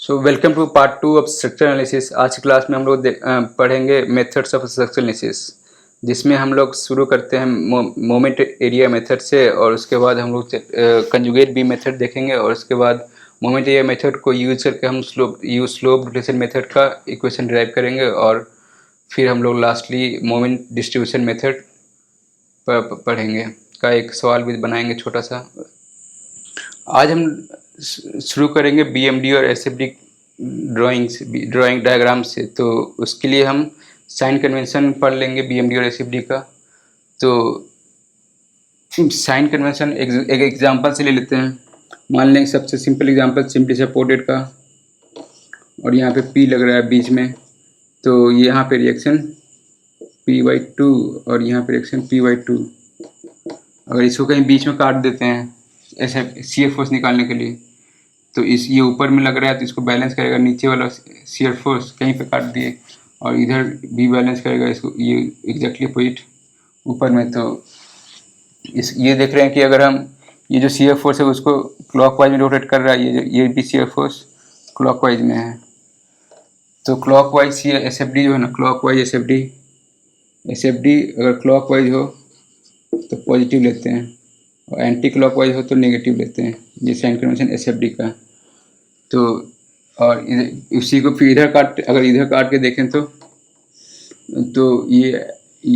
So welcome to part 2 of structure analysis. आज की class में हम लोग पढ़ेंगे मेथड्स ऑफ स्ट्रक्चर एनालिसिस, जिसमें हम लोग शुरू करते हैं मोमेंट एरिया मेथड से, और उसके बाद हम लोग कंजुगेट बी मेथड देखेंगे, और उसके बाद मोमेंट एरिया मेथड को यूज करके हम स्लोप रिलेशन मेथड का इक्वेशन डिराइव करेंगे, और फिर हम लोग लास्टली मोमेंट डिस्ट्रीब्यूशन मेथड पढ़ेंगे का एक सवाल भी बनाएंगे छोटा सा। आज हम शुरू करेंगे बीएमडी और एसएफडी ड्राइंग डायग्राम से। तो उसके लिए हम साइन कन्वेंशन पढ़ लेंगे बीएमडी और एसएफडी का। तो साइन कन्वेंशन एक एग्जांपल से ले लेते हैं। मान लें सबसे सिंपल एग्जांपल सिंपली सपोर्टेड का, और यहाँ पे पी लग रहा है बीच में, तो यहाँ पे रिएक्शन P/2 और यहाँ पे रिएक्शन P/2। अगर इसको कहीं बीच में काट देते हैं ऐसे शियर फोर्स निकालने के लिए, तो ये ऊपर में लग रहा है तो इसको बैलेंस करेगा नीचे वाला शियर फोर्स, कहीं पे काट दिए, और इधर भी बैलेंस करेगा इसको, ये एग्जैक्टली अपोजिट ऊपर में। तो ये देख रहे हैं कि अगर हम ये जो शियर फोर्स है उसको क्लॉकवाइज में रोटेट कर रहा है, ये भी शियर फोर्स क्लॉकवाइज में है। तो क्लॉकवाइज एसएफडी जो है ना, क्लॉकवाइज एसएफडी अगर क्लॉकवाइज हो तो पॉजिटिव लेते हैं, और एंटी क्लॉकवाइज हो तो नेगेटिव लेते हैं। ये साइन कन्वेंशन एसएफडी का। तो और उसी को फिर अगर इधर काट के देखें तो ये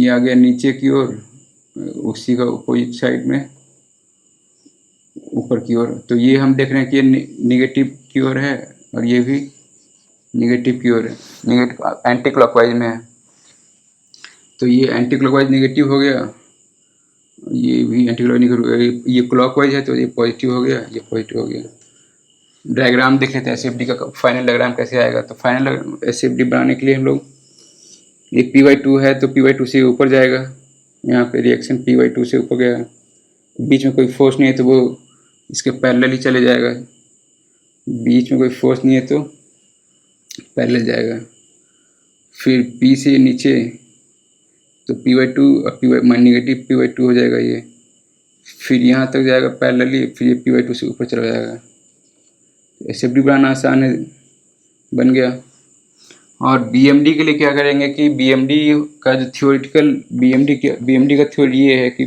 आ गया नीचे की ओर, उसी का अपोजिट साइड में ऊपर की ओर। तो ये हम देख रहे हैं कि ये निगेटिव की ओर है, और ये भी निगेटिव की ओर है, नेगेटिव एंटी क्लॉकवाइज में है। तो ये एंटी क्लॉकवाइज नेगेटिव हो गया, ये भी एंटी क्लॉकवाइज नेगेटिव हो गया। ये क्लॉकवाइज है तो ये पॉजिटिव हो गया, ये पॉजिटिव हो गया। डायग्राम देख लेते हैं एसएफडी का फाइनल डायग्राम कैसे आएगा। तो फाइनल एसएफडी बनाने के लिए हम लोग, ये P/2 है तो P/2 से ऊपर जाएगा, यहाँ पे रिएक्शन P/2 से ऊपर गया, बीच में कोई फोर्स नहीं है तो वो इसके पैरेलल ही चले जाएगा, बीच में कोई फोर्स नहीं है तो पैरेलल जाएगा। फिर P से नीचे तो P/2 और नेगेटिव P/2 हो जाएगा ये, फिर यहाँ तक जाएगा पैरेलली, फिर ये P/2 से ऊपर चला जाएगा। एसएफडी बनाना आसान है, बन गया। और बीएमडी के लिए क्या करेंगे कि बीएमडी का जो थ्योरेटिकल बीएमडी का थ्योरी ये है कि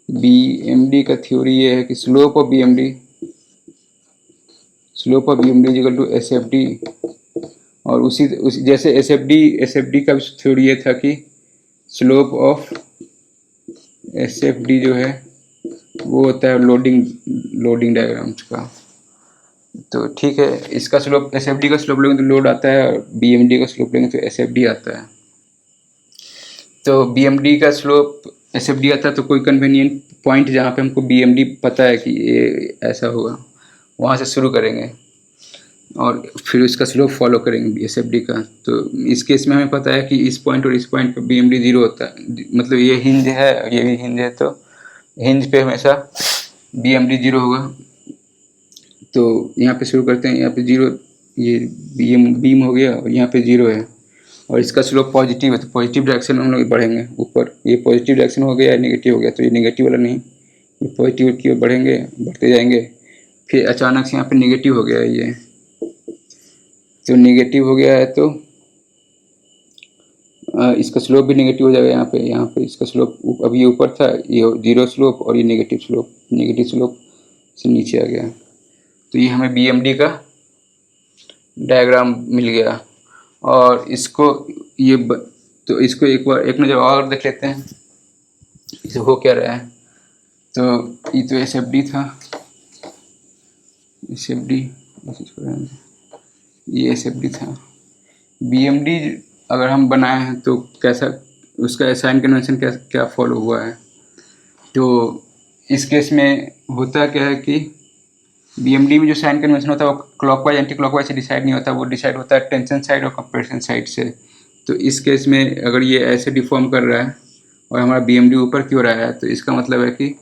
बीएमडी का थ्योरी ये है कि slope of BMD equal to SFD. और उसी जैसे एसएफडी का थ्योरी ये था कि स्लोप ऑफ एसएफडी जो है वो होता है लोडिंग डायग्राम्स का। तो ठीक है, इसका स्लोप एसएफडी का स्लोप लेंगे तो लोड आता है, और बीएमडी का स्लोप लेंगे तो एसएफडी आता है। तो बीएमडी का स्लोप एसएफडी आता है, तो कोई कन्वीनियंट पॉइंट जहाँ पे हमको बीएमडी पता है कि ये ऐसा होगा, वहाँ से शुरू करेंगे और फिर उसका स्लोप फॉलो करेंगे एसएफडी का। तो इस केस में हमें पता है कि इस पॉइंट और इस पॉइंट पर बीएमडी 0 होता है, मतलब ये हिंज है और ये भी हिंज है, तो हिंज पे हमेशा बीएमडी 0 होगा। तो यहाँ पे शुरू करते हैं, यहाँ पे 0, ये बीम हो गया, और यहाँ पे 0 है, और इसका स्लोप पॉजिटिव है, तो पॉजिटिव डायरेक्शन में हम लोग बढ़ेंगे ऊपर। ये पॉजिटिव डायरेक्शन हो गया, नेगेटिव हो गया, तो ये नेगेटिव वाला नहीं, ये पॉजिटिव की ओर बढ़ेंगे, बढ़ते जाएंगे। फिर अचानक से यहाँ पे नेगेटिव हो गया है, ये तो नेगेटिव हो गया है, तो इसका स्लोप भी नेगेटिव हो जाएगा। यहाँ पे इसका स्लोप अब ये ऊपर था, ये 0 स्लोप, और ये नेगेटिव स्लोप से नीचे आ गया। तो ये हमें बीएमडी का डायग्राम मिल गया। और इसको तो इसको एक नज़र और देख लेते हैं इसे हो क्या रहा है। तो ये तो एसएफडी था, ये एसएफडी था। बीएमडी अगर हम बनाए हैं तो कैसा उसका साइन कन्वेंशन क्या फॉलो हुआ है। तो इस केस में होता क्या है कि बीएमडी में जो साइन कन्वेंशन होता है वो क्लॉकवाइज एंटी क्लॉकवाइज से डिसाइड नहीं होता, वो डिसाइड होता है टेंशन साइड और कंप्रेशन साइड से। तो इस केस में अगर ये ऐसे डिफॉर्म कर रहा है और हमारा बीएमडी ऊपर की ओर आया है, तो इसका मतलब है कि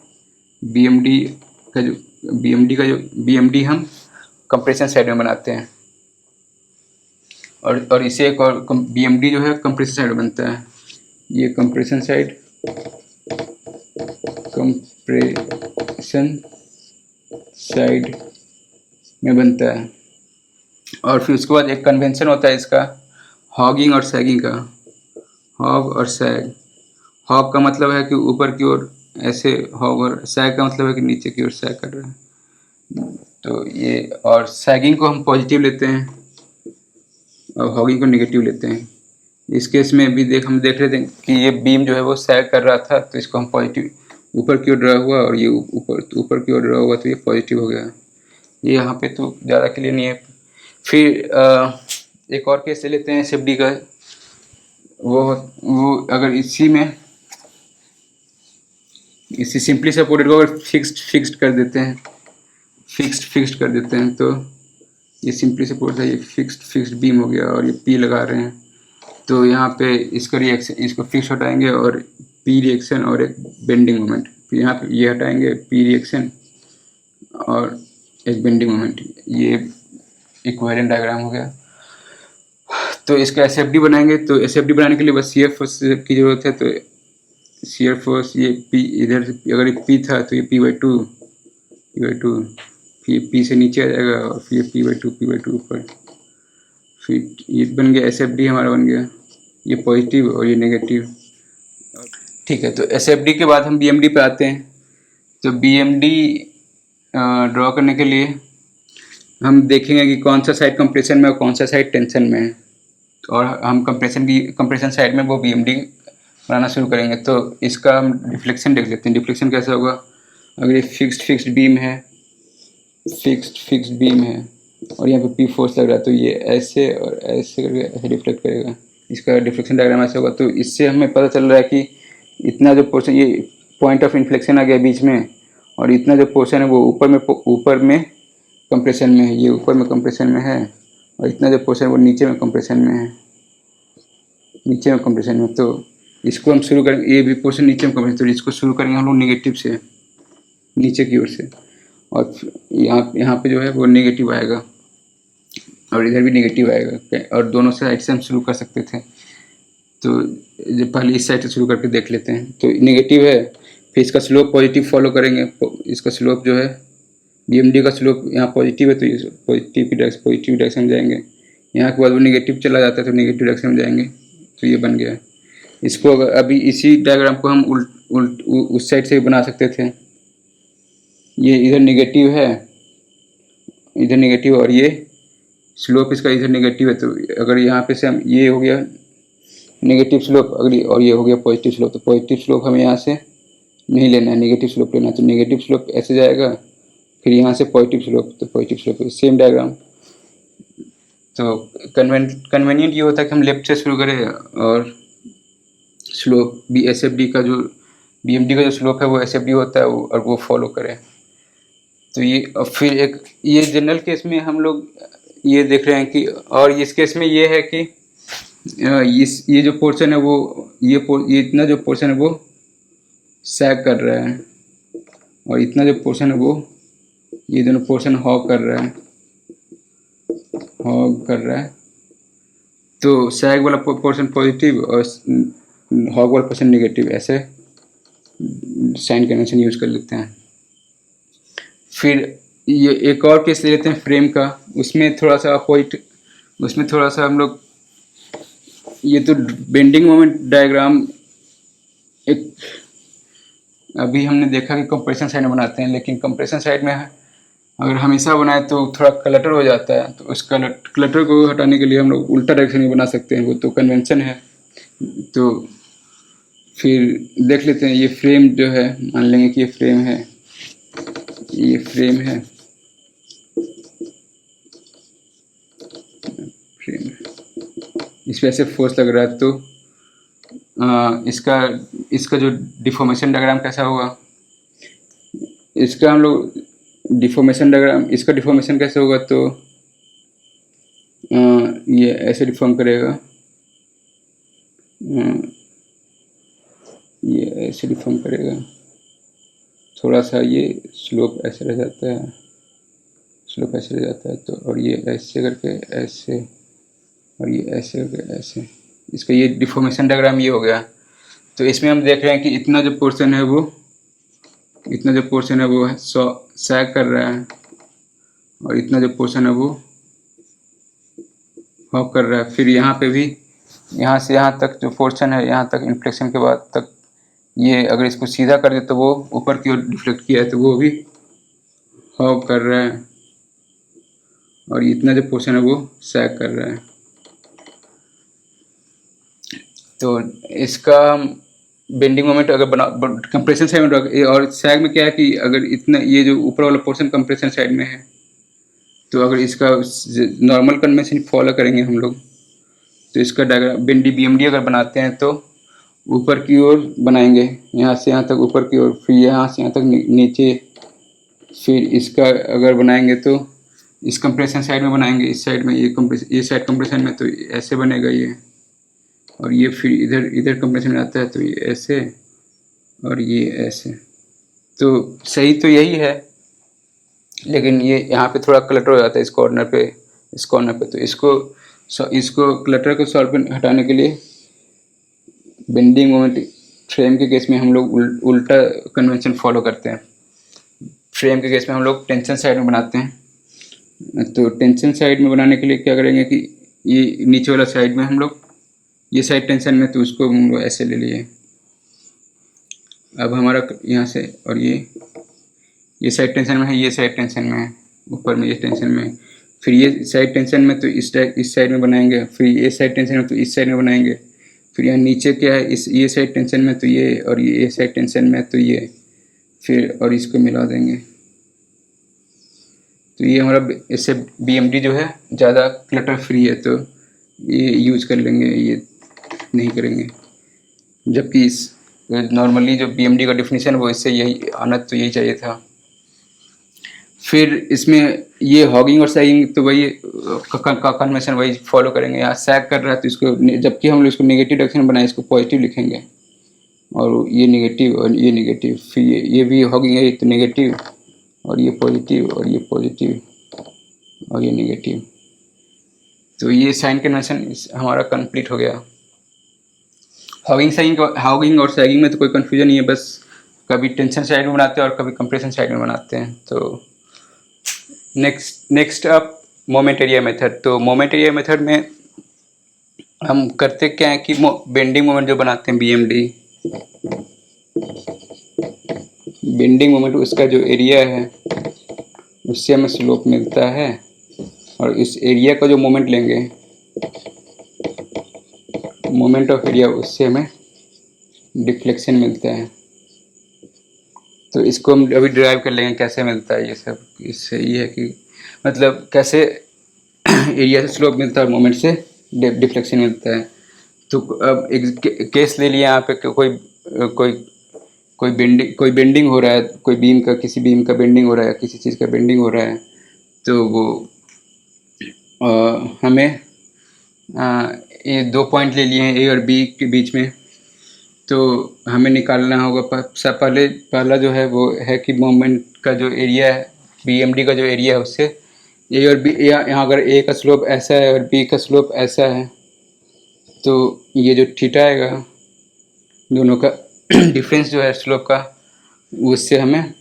बीएमडी हम कंप्रेशन साइड में बनाते हैं, और इसे एक और बीएमडी जो है कंप्रेशन साइड में बनता है। ये कंप्रेशन साइड में बनता है। और फिर उसके बाद एक कन्वेंशन होता है इसका हॉगिंग और सैगिंग का। हॉग और सैग, हॉग का मतलब है कि ऊपर की ओर ऐसे हॉग, और सैग का मतलब है कि नीचे की ओर सैग कर रहे हैं। तो ये, और सैगिंग को हम पॉजिटिव लेते हैं और हॉगिंग को नेगेटिव लेते हैं। इस केस में भी हम देख रहे थे कि ये बीम जो है वो सैग कर रहा था, तो इसको हम पॉजिटिव ऊपर की ओर ड्रा हुआ, और ये ऊपर की ओर ड्रा हुआ, तो ये पॉजिटिव हो गया। ये यहाँ पे तो ज़्यादा क्लियर नहीं है। फिर एक और केस ले लेते हैं एसएफडी का। वो अगर इसी सिंपली सपोर्टेड को अगर फिक्स्ड कर देते हैं, फिक्स्ड कर देते हैं, तो ये सिंपली सपोर्ट है, ये फिक्स्ड बीम हो गया, और ये पी लगा रहे हैं। तो यहाँ पे इसका रिएक्शन, इसको फिक्स हटाएंगे और पी रिएक्शन और एक बेंडिंग मोमेंट, फिर यहाँ पे ये हटाएंगे पी रिएक्शन और एक बेंडिंग मोमेंट, ये इक्विवेलेंट डायग्राम हो गया। तो इसका एसएफडी बनाएंगे, तो एसएफडी बनाने के लिए बस शियर फोर्स की जरूरत है। तो शियर फोर्स ये पी, इधर अगर ये पी था तो ये P/2, फिर पी से नीचे आ जाएगा, और फिर P/2 ऊपर, फिर ये बन गया एसएफडी हमारा बन गया, ये पॉजिटिव और ये नेगेटिव। ठीक है, तो एसएफडी के बाद हम बीएमडी पे आते हैं। तो बीएमडी ड्रॉ करने के लिए हम देखेंगे कि कौन सा साइड कंप्रेशन में और कौन सा साइड टेंशन में है, और हम कंप्रेशन साइड में वो बीएमडी बनाना शुरू करेंगे। तो इसका हम डिफ्लेक्शन देख लेते हैं। डिफ्लेक्शन कैसा होगा, अगर ये फिक्स्ड बीम है, फिक्स्ड बीम है और यहाँ पे पी फोर्स लग रहा है, तो ये ऐसे और ऐसे करके ऐसे डिफ्लेक्ट करेगा। इसका डिफ्लेक्शन डायग्राम ऐसा होगा। तो इससे हमें पता चल रहा है कि इतना जो पोर्शन, ये पॉइंट ऑफ इन्फ्लेक्शन आ गया बीच में, और इतना जो पोर्शन है वो ऊपर में कंप्रेशन में है, ये ऊपर में कंप्रेशन में है, और इतना जो पोर्शन है वो नीचे में कंप्रेशन में है, नीचे में कंप्रेशन में। तो इसको हम शुरू करेंगे, ये भी पोर्शन नीचे में कंप्रेशन, तो इसको शुरू करेंगे हम लोग नेगेटिव से, नीचे की ओर से, और यहाँ पे जो है वो नेगेटिव आएगा, और इधर भी नेगेटिव आएगा, और दोनों साइड से हम शुरू कर सकते थे। तो जो पहले इस साइड से शुरू करके देख लेते हैं। तो नेगेटिव है, फिर इसका स्लोप पॉजिटिव फॉलो करेंगे। इसका स्लोप जो है बीएमडी का स्लोप यहाँ पॉजिटिव है, तो पॉजिटिव डायरेक्शन में जाएंगे। यहाँ के बाद वो नेगेटिव चला जाता है, तो नेगेटिव डायरेक्शन में जाएंगे। तो ये बन गया। इसको अभी इसी डायग्राम को हम उस साइड से बना सकते थे। ये इधर नेगेटिव है, इधर नेगेटिव, और ये स्लोप इसका इधर नेगेटिव है। तो अगर यहाँ पे से हम, ये हो गया नेगेटिव स्लोप, अगर, और ये हो गया पॉजिटिव स्लोप। तो पॉजिटिव स्लोप हमें यहाँ से नहीं लेना है, नेगेटिव स्लोप लेना है। तो नेगेटिव स्लोप ऐसे जाएगा, फिर यहाँ से पॉजिटिव स्लोप, तो पॉजिटिव स्लोप सेम डायग्राम। तो कन्वेनियंट ये होता है कि हम लेफ्ट से शुरू करें, और स्लोप भी एसएफडी का जो बीएमडी का जो स्लोप है वो एसएफडी होता है, और वो फॉलो करें। तो ये, और फिर एक ये जनरल केस में हम लोग ये देख रहे हैं कि, और इस केस में ये है कि ये जो पोर्शन है वो, ये इतना जो पोर्शन है वो सैग कर रहा है, और इतना जो पोर्शन है वो, ये दोनों पोर्शन हॉग कर रहा है। तो सैग वाला पोर्शन पॉजिटिव और हॉग वाला पोर्शन नेगेटिव, ऐसे साइन कन्वेंशन यूज कर लेते हैं। फिर ये एक और केस ले लेते हैं फ्रेम का। उसमें थोड़ा सा हम लोग, ये तो बेंडिंग मोमेंट डायग्राम एक अभी हमने देखा कि कंप्रेशन साइड में बनाते हैं, लेकिन कंप्रेशन साइड में अगर हमेशा बनाए तो थोड़ा क्लटर हो जाता है। तो उस क्लटर को हटाने के लिए हम लोग उल्टा डायरेक्शन में बना सकते हैं, वो तो कन्वेंशन है। तो फिर देख लेते हैं। ये फ्रेम जो है, मान लेंगे कि ये फ्रेम है, इस पे ऐसे फोर्स लग रहा है। तो इसका जो डिफॉर्मेशन डायग्राम कैसा होगा, इसका हम लोग डिफॉर्मेशन डायग्राम, इसका डिफॉर्मेशन कैसे होगा, तो ये ऐसे डिफॉर्म करेगा, ये ऐसे डिफॉर्म करेगा, थोड़ा सा ये स्लोप ऐसे रह जाता है, तो और ये ऐसे करके ऐसे, और ये ऐसे करके ऐसे, इसका ये डिफॉर्मेशन डायग्राम ये हो गया। तो इसमें हम देख रहे हैं कि इतना जो पोर्शन है वो सैग कर रहा है, और इतना जो पोर्शन है वो हॉक कर रहा है। फिर यहाँ पे भी यहाँ से यहाँ तक जो पोर्शन है, यहाँ तक इन्फ्लेक्शन के बाद तक, ये अगर इसको सीधा कर दे तो वो ऊपर की ओर डिफ्लेक्ट किया है तो वो भी हॉक कर रहा है, और इतना जो पोर्शन है वो सैग कर रहा है। तो इसका बेंडिंग मोमेंट अगर बना कंप्रेशन साइड में, और सैग में क्या है कि अगर इतना ये जो ऊपर वाला पोर्शन कंप्रेशन साइड में है, तो अगर इसका नॉर्मल कन्वेंशन फॉलो करेंगे हम लोग, तो इसका डायग्राम बीएमडी अगर बनाते हैं तो ऊपर की ओर बनाएंगे, यहाँ से यहाँ तक ऊपर की ओर, फिर यहाँ से यहाँ तक नीचे। फिर इसका अगर बनाएंगे तो इस कंप्रेशन साइड में बनाएंगे, इस साइड में ये साइड कंप्रेशन में तो ऐसे बनेगा ये, और ये फिर इधर कंप्रेशन में आता है तो ये ऐसे और ये ऐसे। तो सही तो यही है, लेकिन ये यहाँ पे थोड़ा क्लटर हो जाता है इस कॉर्नर पे, तो इसको क्लटर को सॉल्व हटाने के लिए बेंडिंग मोमेंट फ्रेम के केस में हम लोग उल्टा कन्वेंशन फॉलो करते हैं। फ्रेम के केस में हम लोग टेंशन साइड में बनाते हैं। तो टेंशन साइड में बनाने के लिए क्या करेंगे कि ये नीचे वाला साइड में हम लोग, ये साइड टेंशन में, तो उसको हम लोग ऐसे ले लिए। अब हमारा यहाँ से, और ये साइड टेंशन में है, ये साइड टेंशन में है, ऊपर में ये टेंशन में। फिर ये साइड टेंशन में तो इस साइड में बनाएंगे, फिर ये साइड टेंशन में तो इस साइड में बनाएंगे। फिर यहाँ नीचे क्या है, ये साइड टेंशन में तो ये, और ये साइड टेंशन में तो ये, फिर और इसको मिला देंगे। तो ये हमारा इससे बीएमडी जो है ज़्यादा क्लटर फ्री है, तो ये यूज कर लेंगे, ये नहीं करेंगे। जबकि इस नॉर्मली जो बीएमडी का डेफिनेशन वो इससे यही आना, तो यही चाहिए था। फिर इसमें ये हॉगिंग और सैगिंग तो वही कन्वेंशन वही फॉलो करेंगे। यहाँ सैग कर रहा है तो इसको, जबकि हम लोग इसको नेगेटिव डायरेक्शन बनाए, इसको पॉजिटिव लिखेंगे, और ये नेगेटिव और ये नेगेटिव। फिर ये भी हॉगिंग है तो नेगेटिव, और ये पॉजिटिव और ये पॉजिटिव और ये नेगेटिव। तो ये साइन कन्वेंशन हमारा कंप्लीट हो गया। हॉगिंग और सैगिंग में तो कोई कन्फ्यूजन नहीं है, बस कभी टेंशन साइड में बनाते हैं और कभी कंप्रेशन साइड में बनाते हैं। तो next up moment area method. तो मोमेंट एरिया मेथड में हम करते क्या है कि बेंडिंग मोमेंट जो बनाते हैं बीएमडी, बेंडिंग मोमेंट उसका जो एरिया है उससे हमें स्लोप मिलता है, और इस एरिया का जो मोमेंट लेंगे, मोमेंट ऑफ एरिया, उससे हमें डिफ्लेक्शन मिलता है। तो इसको हम अभी ड्राइव कर लेंगे कैसे मिलता है ये सब। इससे ये है कि मतलब कैसे एरिया से स्लोप मिलता है और मोमेंट से डिफ्लेक्शन मिलता है। तो अब एक केस ले लिया यहाँ पे, कोई बेंडिंग हो रहा है, कोई बीम का, किसी बीम का बेंडिंग हो रहा है, किसी चीज़ का बेंडिंग हो रहा है। तो वो हमें ये दो पॉइंट ले लिए हैं ए और बी के बीच में, तो हमें निकालना होगा पहला जो है वो है कि मोमेंट का जो एरिया है, बीएमडी का जो एरिया है, उससे ए और बी, यहाँ अगर ए का स्लोप ऐसा है और बी का स्लोप ऐसा है, तो ये जो थीटा आएगा, दोनों का डिफरेंस जो है स्लोप का, उससे हमें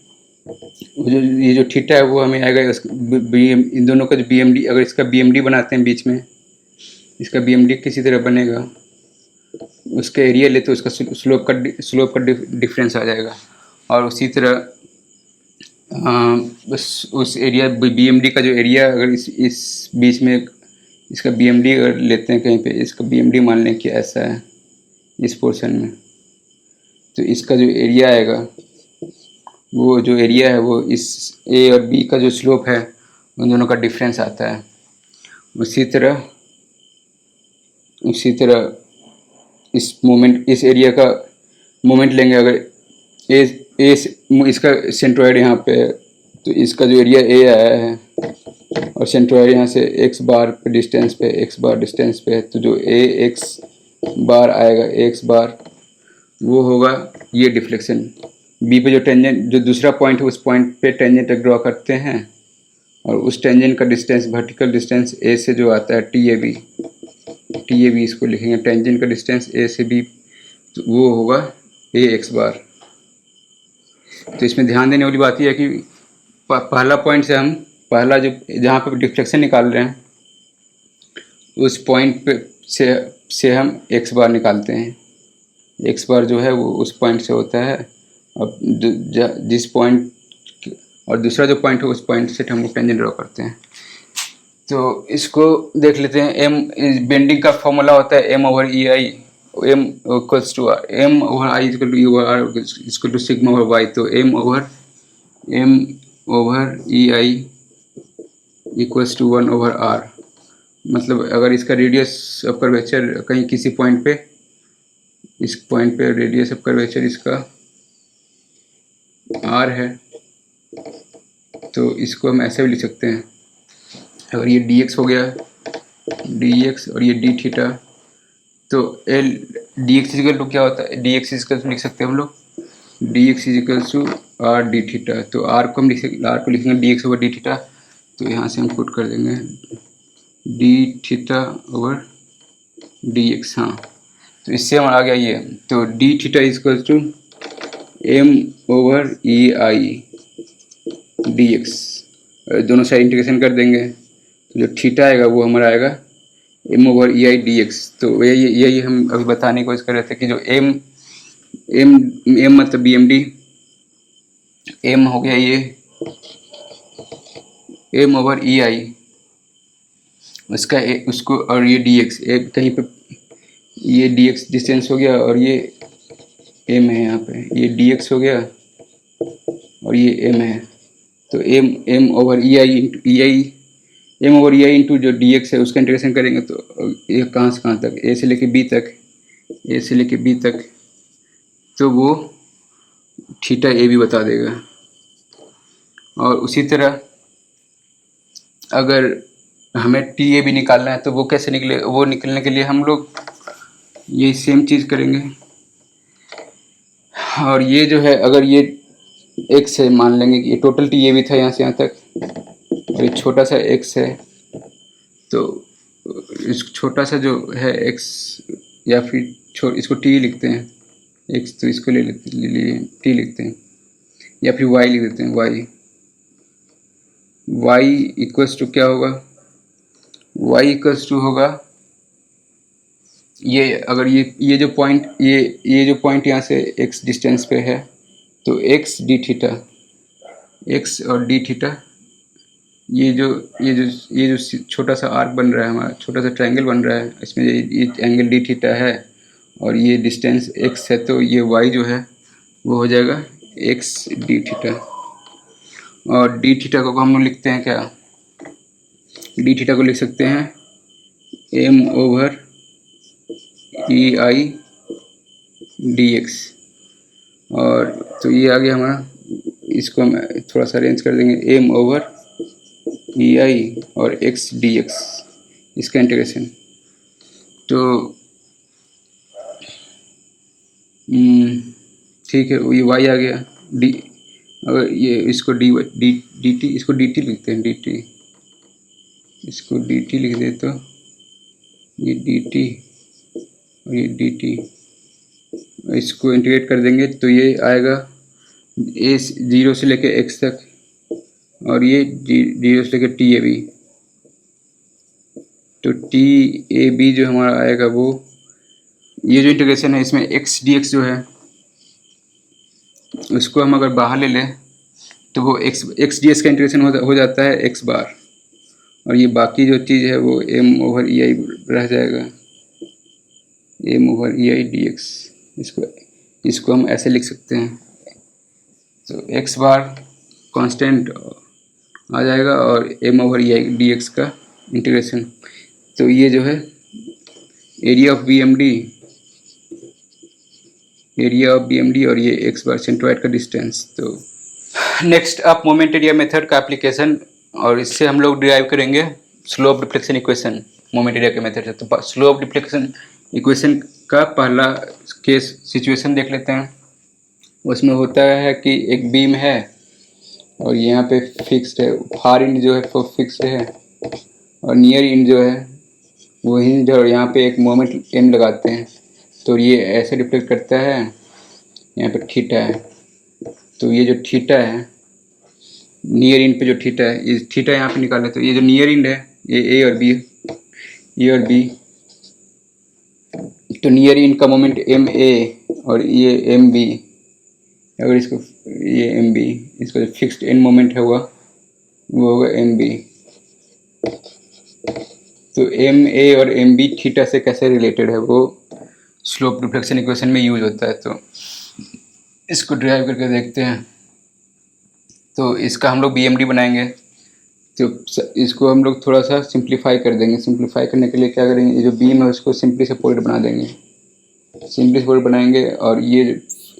ये जो थीटा है वो हमें आएगा इन दोनों का जो बीएमडी, अगर इसका बीएमडी बनाते हैं बीच में, इसका बीएमडी किसी तरह बनेगा, उसका एरिया ले तो उसका स्लोप का डिफरेंस आ जाएगा। और उसी तरह बस उस एरिया बीएमडी का जो एरिया, अगर इस बीच में इसका बीएमडी अगर लेते हैं कहीं पे, इसका बीएमडी मान लें कि ऐसा है इस पोर्शन में, तो इसका जो एरिया आएगा, वो जो एरिया है वो इस ए और बी का जो स्लोप है उन दोनों का डिफरेंस आता है। उसी तरह इस एरिया का मोमेंट लेंगे, अगर इसका सेंट्रोइड यहाँ पे है, तो इसका जो एरिया ए आया है और सेंट्रोइड यहाँ से एक्स बार डिस्टेंस पे है, तो जो ए एक्स बार आएगा, एक्स बार, वो होगा ये डिफ्लेक्शन। बी पे जो टेंजेंट, जो दूसरा पॉइंट है, उस पॉइंट पे टेंजेंट ड्रॉ करते हैं, और उस टेंजेंट का डिस्टेंस, वर्टिकल डिस्टेंस ए से जो आता है टी ए बी इसको लिखेंगे, टेंजेंट का डिस्टेंस ए से बी, तो वो होगा ए एक्स बार। तो इसमें ध्यान देने वाली बात यह है कि पहला पॉइंट से हम, पहला जो जहाँ पे डिफ्लेक्शन निकाल रहे हैं, उस पॉइंट पे से हम एक्स बार निकालते हैं। एक्स बार जो है वो उस पॉइंट से होता है, और जिस पॉइंट और दूसरा जो पॉइंट है उस पॉइंट से हम लोग टेंजेंट ड्रॉ करते हैं। तो इसको देख लेते हैं। एम बेंडिंग का फॉर्मूला होता है M over E I, M equals to R, M over I equal to E over R equal to sigma over Y. तो M over E I equals to 1 over R. मतलब अगर इसका radius of curvature कहीं किसी point पे, इस point पे radius of curvature इसका आर है, तो इसको हम ऐसे भी लिख सकते हैं। अगर ये डी एक्स हो गया, डी एक्स, और ये डी थीटा, तो L D X is equal to क्या होता है, डी एक्स इजिकल टू लिख सकते हैं हम लोग, D X is equal to R D theta. तो आर को हम आर को लिखेंगे D X over D theta, तो यहाँ से हम पुट कर देंगे D theta over D X. हाँ, तो इससे हमारा आ गया ये। तो D theta is equal to M over E I D X, दोनों साइड इंटीग्रेशन कर देंगे, तो जो थीटा आएगा वो हमारा आएगा M over E I D x. तो यही हम अभी बताने की कोशिश कर रहे थे कि जो एम मतलब बी एम डी, एम हो गया ये एम ओवर ई आई उसका उसको, और ये डी एक्स कहीं पे, ये डी एक्स डिस्टेंस हो गया, और ये एम है, यहाँ पे ये डी एक्स हो गया और ये एम है। तो M over E I M over E I into जो डी एक्स है उसका इंटीग्रेशन करेंगे, तो ये कहाँ से कहाँ तक, ए से लेके बी तक, ए से लेके बी तक, तो वो थीटा ए भी बता देगा। और उसी तरह अगर हमें टी ए भी निकालना है तो वो कैसे निकले, वो निकलने के लिए हम लोग ये सेम चीज़ करेंगे। और ये जो है, अगर ये एक्स है, मान लेंगे कि ये टोटल टी ए भी था यहाँ से यहाँ तक, और ये छोटा सा एक्स है, तो इस छोटा सा जो है एक्स, या फिर इसको टी लिखते हैं, एक्स तो इसको ले टी लिखते हैं, या फिर वाई लिख देते हैं, वाई इक्वल्स टू क्या होगा, वाई इक्वल्स टू होगा ये, अगर ये जो पॉइंट यहाँ से एक्स डिस्टेंस पे है, तो एक्स डी थीटा, एक्स और डी थीटा, ये जो छोटा सा आर्क बन रहा है, हमारा छोटा सा ट्रायंगल बन रहा है, इसमें ये एंगल डी थीटा है और ये डिस्टेंस एक्स है, तो ये वाई जो है वो हो जाएगा एक्स डी थीटा। और डी थीटा को हम लोग लिखते हैं क्या, डी थीटा को लिख सकते हैं M over E I D X. और तो ये आ गया हमारा, इसको हम थोड़ा सा अरेंज कर देंगे, एम ओवर ई आई और एक्स डी एक्स, इसका इंटीग्रेशन। तो ठीक है, ये वाई आ गया, डी, अगर ये इसको डी टी, इसको डी टी लिखते हैं, डी टी, इसको डी टी लिख दे, तो ये डी टी और ये डी टी, इसको इंटीग्रेट कर देंगे तो ये आएगा ए 0 से लेके एक्स तक, और ये 0 से लेके टी ए बी। तो टी ए बी जो हमारा आएगा वो, ये जो इंटीग्रेशन है इसमें एक्स डी एक्स जो है उसको हम अगर बाहर ले लें तो वो एक्स डी एक्स का इंटीग्रेशन हो जाता है एक्स बार, और ये बाकी जो चीज़ है वो एम ओवर ई आई रह जाएगा, M over E I D X. इसको हम ऐसे लिख सकते हैं, तो एक्स बार कांस्टेंट आ जाएगा और M over E I D X का इंटीग्रेशन। तो ये जो है area of B M D, और ये एक्स बार सेंट्रॉइड का डिस्टेंस। तो नेक्स्ट आप मोमेंट एरिया मेथड का एप्लीकेशन, और इससे हम लोग डिराइव करेंगे slope deflection equation moment area के मेथड से। तो स्लोप डिफ्लेक्शन इक्वेशन का पहला केस सिचुएशन देख लेते हैं। उसमें होता है कि एक बीम है और यहाँ पे फिक्स्ड है, फार एंड जो है वो फिक्स्ड है और नियर एंड जो है वो हिंज, और यहाँ पे एक मोमेंट एम लगाते हैं, तो ये ऐसे रिफ्लेक्ट करता है, यहाँ पे थीटा है। तो ये जो थीटा है, नियर एंड पे जो थीटा है, ये थीटा यहाँ पे निकाले, तो ये जो नियर एंड है ये ए और बी, ये और बी, तो नियर इनका मोमेंट एम ए और ये एम बी, अगर इसको ये एम बी, इसका जो फिक्स्ड एंड मोमेंट है वो होगा एम बी। तो एम ए और एम बी थीटा से कैसे रिलेटेड है, वो स्लोप रिफ्लेक्शन इक्वेशन में यूज होता है। तो इसको ड्राइव करके देखते हैं। तो इसका हम लोग बी एम डी बनाएंगे, तो इसको हम लोग थोड़ा सा सिंप्लीफाई कर देंगे। सिंप्लीफाई करने के लिए क्या करेंगे, ये जो बीम है उसको सिंपली सपोर्टेड बना देंगे, सिंपली सपोर्टेड बनाएंगे। और ये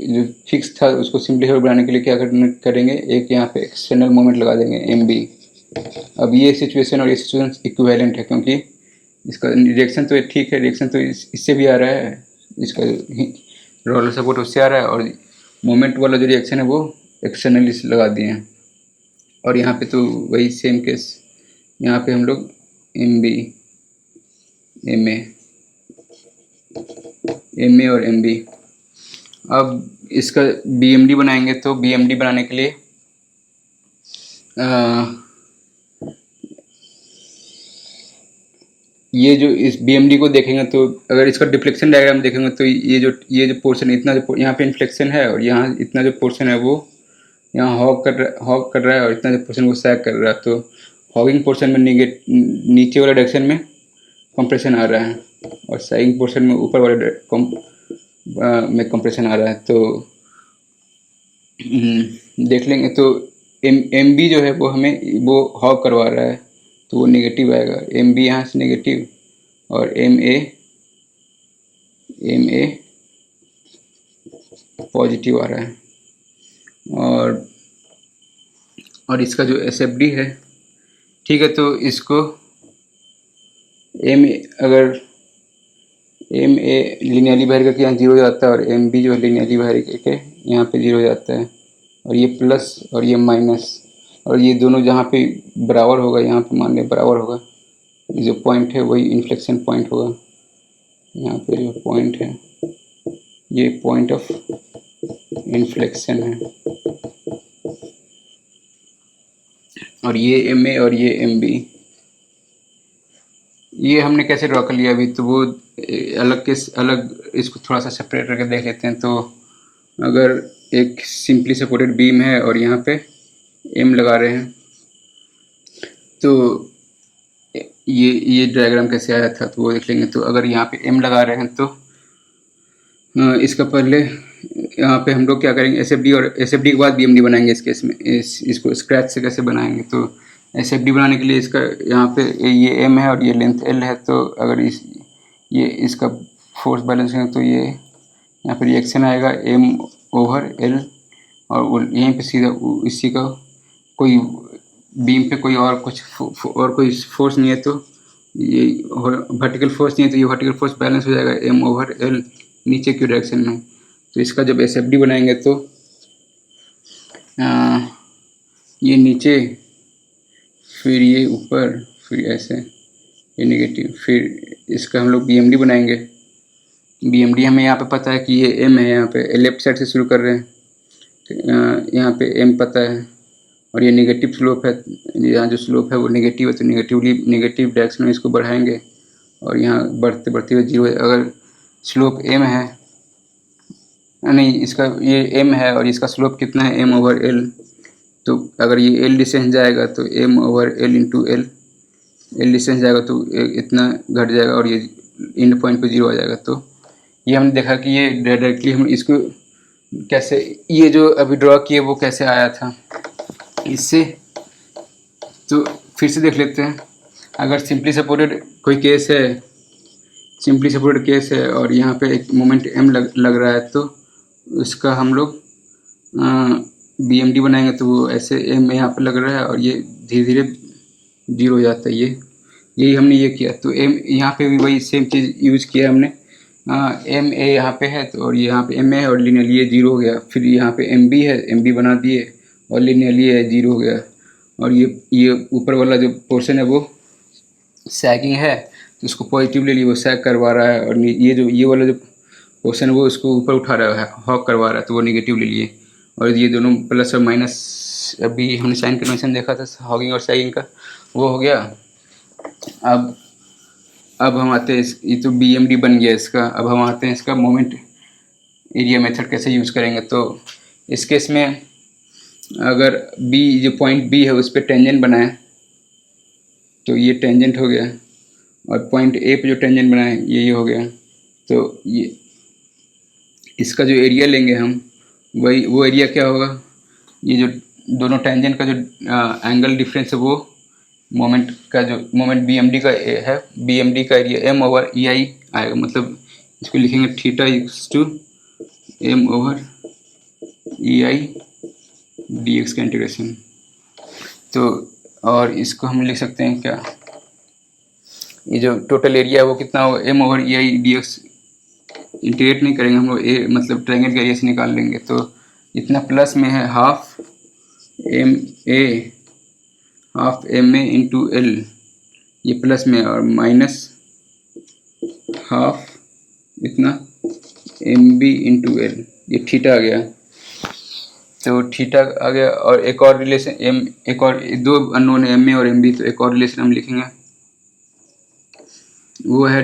जो फिक्स था उसको सिंपली सपोर्टेड बनाने के लिए क्या करेंगे, एक यहाँ पे एक्सटर्नल मोमेंट लगा देंगे एम बी। अब ये सिचुएशन और ये सिचुएशन इक्विवेलेंट है, क्योंकि इसका रिएक्शन तो ठीक है, रिएक्शन तो इससे भी आ रहा है, इसका रोलर सपोर्ट उससे आ रहा है, और मोमेंट वाला जो रिएक्शन है वो एक्सटर्नली लगा दिए हैं। और यहाँ पे तो वही सेम केस, यहाँ पे हम लोग एम बी, एम ए और एम बी। अब इसका बी एम डी बनाएंगे, तो बी एम डी बनाने के लिए ये जो इस बी एम डी को देखेंगे, तो अगर इसका डिफ्लेक्शन डायग्राम देखेंगे तो ये जो पोर्शन, इतना जो यहाँ पे इन्फ्लेक्शन है और यहाँ इतना जो पोर्शन है वो यहाँ हॉग कर रहा है, और इतना जो पोर्शन वो सैग कर रहा है। तो हॉगिंग पोर्शन में नीचे वाले डायरेक्शन में कंप्रेशन आ रहा है, और सैगिंग पोर्शन में ऊपर वाले में कंप्रेशन आ रहा है। तो देख लेंगे। तो एम बी जो है वो हमें वो हॉग करवा रहा है, तो वो नेगेटिव आएगा, एम बी यहाँ से नेगेटिव, और एम ए पॉजिटिव आ रहा है। और इसका जो एस एफ डी है, ठीक है, तो इसको अगर एम ए लिनियरली बाहर करके यहाँ 0 हो जाता है, और एम बी जो है लिनियरली बाहर करके यहाँ पे 0 हो जाता है, और ये प्लस और ये माइनस, और ये दोनों जहाँ पे बराबर होगा, यहाँ पे मान लें बराबर होगा, जो पॉइंट है वही इन्फ्लेक्शन पॉइंट होगा। यहाँ पे जो पॉइंट है ये पॉइंट ऑफ इन्फ्लेक्शन है, और ये एम ए और ये एम बी, ये हमने कैसे ड्रॉ कर लिया अभी, तो वो अलग इसको थोड़ा सा सेपरेट करके देख लेते हैं। तो अगर एक सिंपली सपोर्टेड बीम है और यहाँ पे एम लगा रहे हैं, तो ये डायग्राम कैसे आया था तो वो देख लेंगे। तो अगर यहाँ पे एम लगा रहे हैं, तो इसका पहले यहाँ पे हम लोग क्या करेंगे, एस एफ डी, और एस एफ डी के बाद बी एम डी बनाएंगे। इस केस में इसको स्क्रैच से कैसे बनाएंगे, तो एस एफ डी बनाने के लिए इसका यहाँ पे ये एम है और ये लेंथ एल है। तो अगर ये इसका फोर्स बैलेंस है, तो ये यहाँ पर रिएक्शन आएगा एम ओवर एल, और यहीं पे सीधा इसी का कोई बीम पे कोई और कोई फोर्स नहीं है, तो ये वर्टिकल फोर्स नहीं है, तो ये वर्टिकल फोर्स बैलेंस हो जाएगा एम ओवर एल नीचे की डायरेक्शन में। तो इसका जब एस एफ डी बनाएंगे, तो ये नीचे, फिर ये ऊपर, फिर ऐसे ये नेगेटिव, फिर इसका हम लोग बी एम डी बनाएंगे। बी एम डी हमें यहाँ पे पता है कि ये एम है, यहाँ पे लेफ्ट साइड से शुरू कर रहे हैं, यहाँ पे एम पता है, और ये नेगेटिव स्लोप है, यहाँ जो स्लोप है वो नेगेटिव है, तो नेगेटिव डायरेक्शन में इसको बढ़ाएंगे, और यहाँ बढ़ते बढ़ते हुए 0 है। अगर स्लोप एम है, नहीं, इसका ये एम है और इसका स्लोप कितना है, एम ओवर एल, तो अगर ये एल डिस्टेंस जाएगा तो M over L into L distance जाएगा, तो इतना घट जाएगा, और ये एंड पॉइंट पे 0 आ जाएगा। तो ये हमने देखा कि ये डायरेक्टली हम इसको कैसे, ये जो अभी ड्रॉ किए वो कैसे आया था इससे। तो फिर से देख लेते हैं। अगर सिंपली सपोर्टेड कोई केस है, सिंपली सपोर्टेड केस है, और यहाँ पे एक मोमेंट एम लग रहा है, तो उसका हम लोग बी एम डी बनाएंगे। तो वो ऐसे एम यहाँ पे लग रहा है, और ये धीरे धीरे 0 हो जाता है। यही हमने ये किया। तो एम यहाँ पे भी वही सेम चीज़ यूज़ किया हमने। एम ए यहाँ पे है, तो और यहाँ पे एम ए है, और लिनियरली ये 0 हो गया। फिर यहाँ पे एम बी है, एम बी बना दिए, और लिनियरली ये 0 हो गया। और ये ऊपर वाला जो पोर्शन है वो सैगिंग है, तो उसको पॉजिटिव ले लिए, वो सैग करवा रहा है, और ये वाला जो पोर्शन है वो इसको ऊपर उठा रहा है, हॉक करवा रहा है, तो वो नेगेटिव ले लिए। और ये दोनों प्लस और माइनस, अभी हमने साइन कन्वेंशन देखा था हॉगिंग और सैगिंग का, वो हो गया। अब अब हम आते हैं ये तो BMD बन गया इसका। अब हम आते हैं इसका मोमेंट एरिया मेथड कैसे यूज़ करेंगे। तो इस केस में अगर B जो पॉइंट B है उस पर टेंजेंट बनाए तो ये टेंजेंट हो गया, और पॉइंट A पे जो टेंजेंट बनाए ये हो गया। तो ये इसका जो एरिया लेंगे हम, वही वो एरिया क्या होगा, ये जो दोनों टेंजेंट का जो एंगल डिफरेंस है वो मोमेंट का जो मोमेंट BMD का है, BMD का एरिया M/EI आएगा। मतलब इसको लिखेंगे theta equals to M/EI dx का इंटीग्रेशन। तो और इसको हम लिख सकते हैं क्या, ये जो टोटल एरिया है वो कितना होगा, M/EI dx। इंटीग्रेट नहीं करेंगे हम लोग, मतलब ट्रायंगल के एरिया से निकाल लेंगे। तो इतना प्लस में है हाफ MA इंटू L, ये प्लस में, और माइनस हाफ इतना MB इंटू L, ये थीटा आ गया। तो थीटा आ गया। और एक और रिलेशन एक और दो अननोन है MA और MB, तो एक और रिलेशन हम लिखेंगे, वो है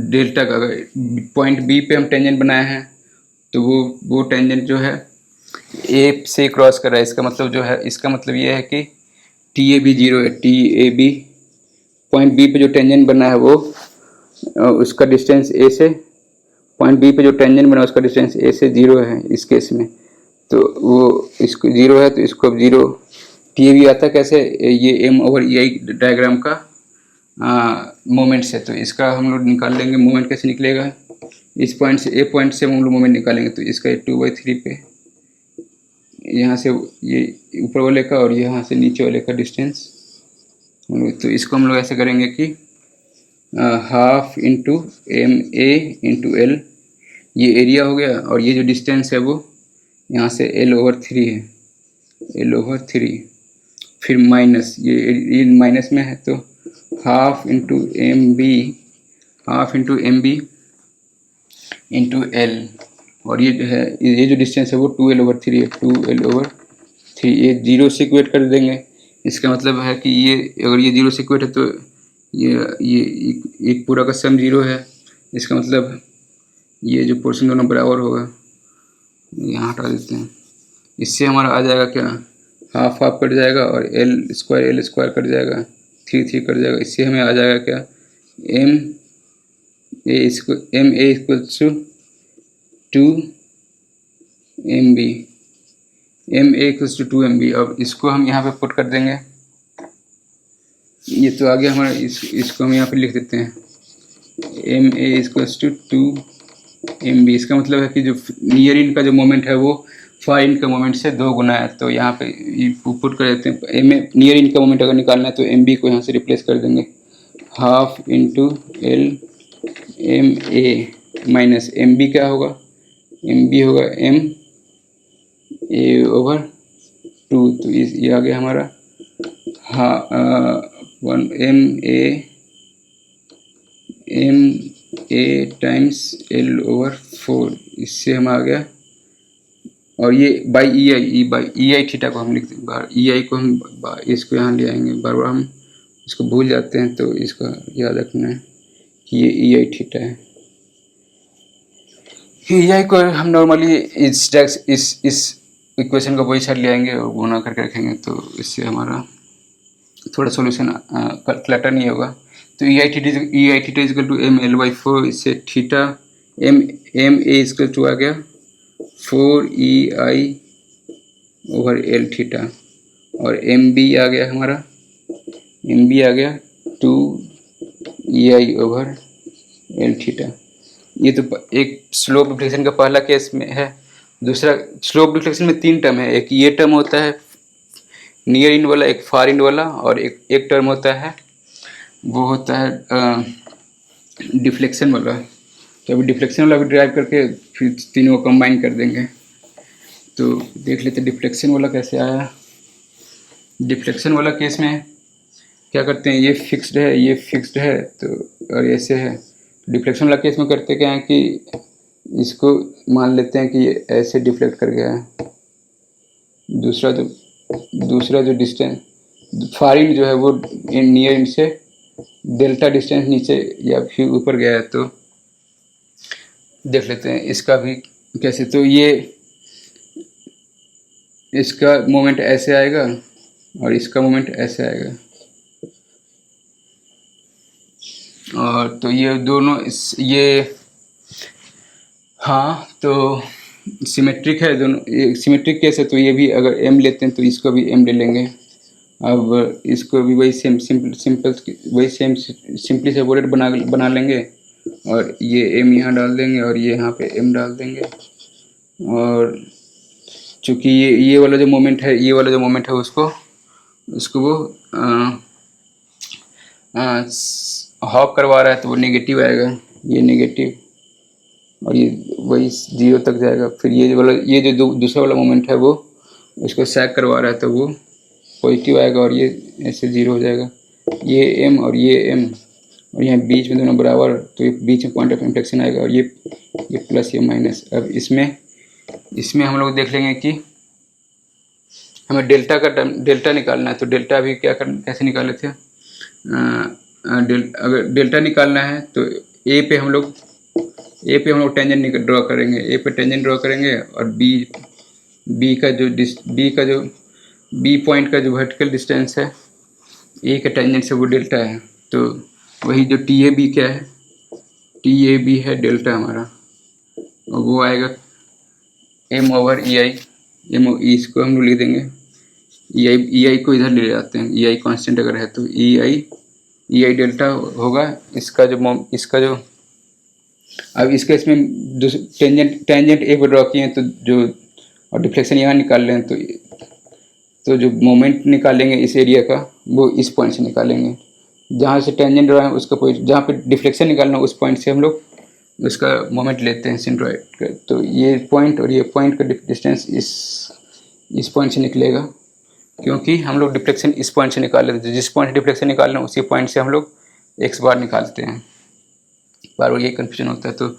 डेल्टा का। अगर पॉइंट B पे हम टेंजेंट बनाए हैं तो वो टेंजेंट जो है A से क्रॉस कर रहा है। इसका मतलब जो है, इसका मतलब ये है कि TAB 0 है। TAB पॉइंट B पे जो टेंजेंट बना है वो उसका डिस्टेंस A से, पॉइंट B पे जो टेंजेंट बना है उसका डिस्टेंस A से 0 है इस केस में। तो वो इसको 0 है तो इसको अब 0 TAB आता कैसे, ये M/EI डायग्राम का मोमेंट से। तो इसका हम लोग निकाल लेंगे मोमेंट। कैसे निकलेगा, इस पॉइंट से A पॉइंट से हम लोग मोमेंट निकालेंगे। तो इसका 2/3 पे यहाँ से ये ऊपर वाले का और यहाँ से नीचे वाले का डिस्टेंस। तो इसको हम लोग ऐसे करेंगे कि half into MA into L, ये एरिया हो गया, और ये जो डिस्टेंस है वो यहाँ से L/3 है, L/3। फिर माइनस ये माइनस में है, तो half into MB into L, और ये जो है, ये जो डिस्टेंस है वो 2L/3 है, 2L/3। ये 0 से इक्वेट कर देंगे। इसका मतलब है कि ये अगर ये 0 से इक्वेट है तो ये एक पूरा का सम 0 है। इसका मतलब ये जो पोर्शन दोनों बराबर होगा, यहाँ हटा देते हैं। इससे हमारा आ जाएगा क्या, हाफ हाफ कट जाएगा और L स्क्वायर कट जाएगा, 3 कट जाएगा। इससे हमें आ जाएगा क्या, MA equals to 2MB, MA equals to 2MB। अब इसको हम यहाँ पे पुट कर देंगे। ये तो आ गया हमारा, इसको हम यहाँ पे लिख देते हैं MA इक्वल्स टू 2MB। इसका मतलब है कि जो नियर इन का जो मोमेंट है वो फार इन का मोमेंट से 2 गुना है। तो यहाँ पे पुट कर देते हैं। MA नियर इन का मोमेंट अगर निकालना है तो MB को यहाँ से रिप्लेस कर देंगे, half into L MA minus MB क्या होगा, MB होगा MA/2। तो ये आ गया हमारा 1MA टाइम्स L/4। इससे हम आ गया, और ये बाई EI थीटा को हम लिखते हैं बार, EI को हम इसको यहाँ ले आएंगे। बार बार हम इसको भूल जाते हैं, तो इसको याद रखना है कि ये EI थीटा है। EI को हम नॉर्मली इस इक्वेशन को वही साइड ले आएंगे और गुना करके रखेंगे, तो इससे हमारा थोड़ा सॉल्यूशन क्लटर नहीं होगा। तो EI theta equal to ML/4। इससे थीटा MA इक्वल टू आ गया 4EI/L थीटा, और MB आ गया हमारा, MB आ गया 2EI/L थीटा। ये तो एक स्लोप डिफ्लेक्शन का पहला केस में है। दूसरा स्लोप डिफ्लेक्शन में 3 टर्म है। एक ये टर्म होता है नियर इन वाला, एक फार इन वाला, और एक टर्म होता है वो होता है डिफ्लेक्शन वाला। तो अभी डिफ्लेक्शन वाला भी ड्राइव करके फिर तीनों को कंबाइन कर देंगे। तो देख लेते डिफ्लेक्शन वाला कैसे आया। डिफ्लेक्शन वाला केस में क्या करते हैं, ये फिक्स्ड है, ये फिक्स्ड है, तो और ऐसे है। डिफ्लेक्शन वाला केस में करते क्या है कि इसको मान लेते हैं कि ये ऐसे डिफ्लेक्ट कर गया है। दूसरा जो डिस्टेंस फार इन जो है वो नियर इन से डेल्टा डिस्टेंस नीचे या फिर ऊपर गया है, तो देख लेते हैं इसका भी कैसे। तो ये इसका मोमेंट ऐसे आएगा और इसका मोमेंट ऐसे आएगा, और तो ये दोनों ये हाँ, तो सिमेट्रिक है दोनों, ये सिमेट्रिक केस है। तो ये भी अगर m लेते हैं तो इसको भी m ले लेंगे। अब इसको भी वही वही सिंपली सेपरेट बना लेंगे, और ये m यहाँ डाल देंगे और ये यहाँ पे m डाल देंगे। और चूँकि ये वाला जो मोमेंट है उसको वो हॉप करवा रहा है, तो वो नेगेटिव आएगा, ये नेगेटिव, और ये वही 0 तक जाएगा। फिर ये जो दूसरा वाला मोमेंट है वो उसको सैक करवा रहा है, तो वो पॉजिटिव आएगा और ये ऐसे 0 हो जाएगा। ये m और ये m, और यहाँ बीच में दोनों बराबर, तो ये बीच में पॉइंट ऑफ इन्फ्लेक्शन आएगा, और ये प्लस ये माइनस। अब इसमें हम लोग देख लेंगे कि हमें डेल्टा निकालना है। तो डेल्टा भी कैसे निकाले थे, अगर डेल्टा निकालना है तो ए पे हम लोग टेंजेंट ड्रॉ करेंगे, ए पे टेंजेंट ड्रॉ करेंगे, और बी पॉइंट का जो वर्टिकल डिस्टेंस है ए के टेंजेंट से वो डेल्टा है। तो वही जो टी ए बी क्या है, टी ए बी है डेल्टा हमारा, और वो आएगा m ओवर ई आई। इसको हम लोग लिख देंगे, ई आई को इधर ले जाते हैं, ई आई कॉन्स्टेंट अगर है तो ई आई डेल्टा होगा। इसका जो अब इसके इसमें टेंजेंट ए पर ड्रॉ किए हैं, तो जो और डिफ्लेक्शन यहाँ निकाल लें, तो जो मोमेंट निकालेंगे इस एरिया का वो इस पॉइंट से निकालेंगे, जहाँ से टेंजेंट ड्रॉ है उसका जहाँ पे डिफ्लेक्शन निकालना उस पॉइंट से हम लोग उसका मोमेंट लेते हैं सेंट्रॉइड का। तो ये पॉइंट और ये पॉइंट का डिस्टेंस इस पॉइंट से निकलेगा, क्योंकि हम लोग डिफ्लेक्शन इस पॉइंट से निकाल लेते हैं। जिस पॉइंट से डिफ्लेक्शन निकालना उसी पॉइंट से हम लोग x बार निकालते हैं। बार बार ये कन्फ्यूजन होता है। तो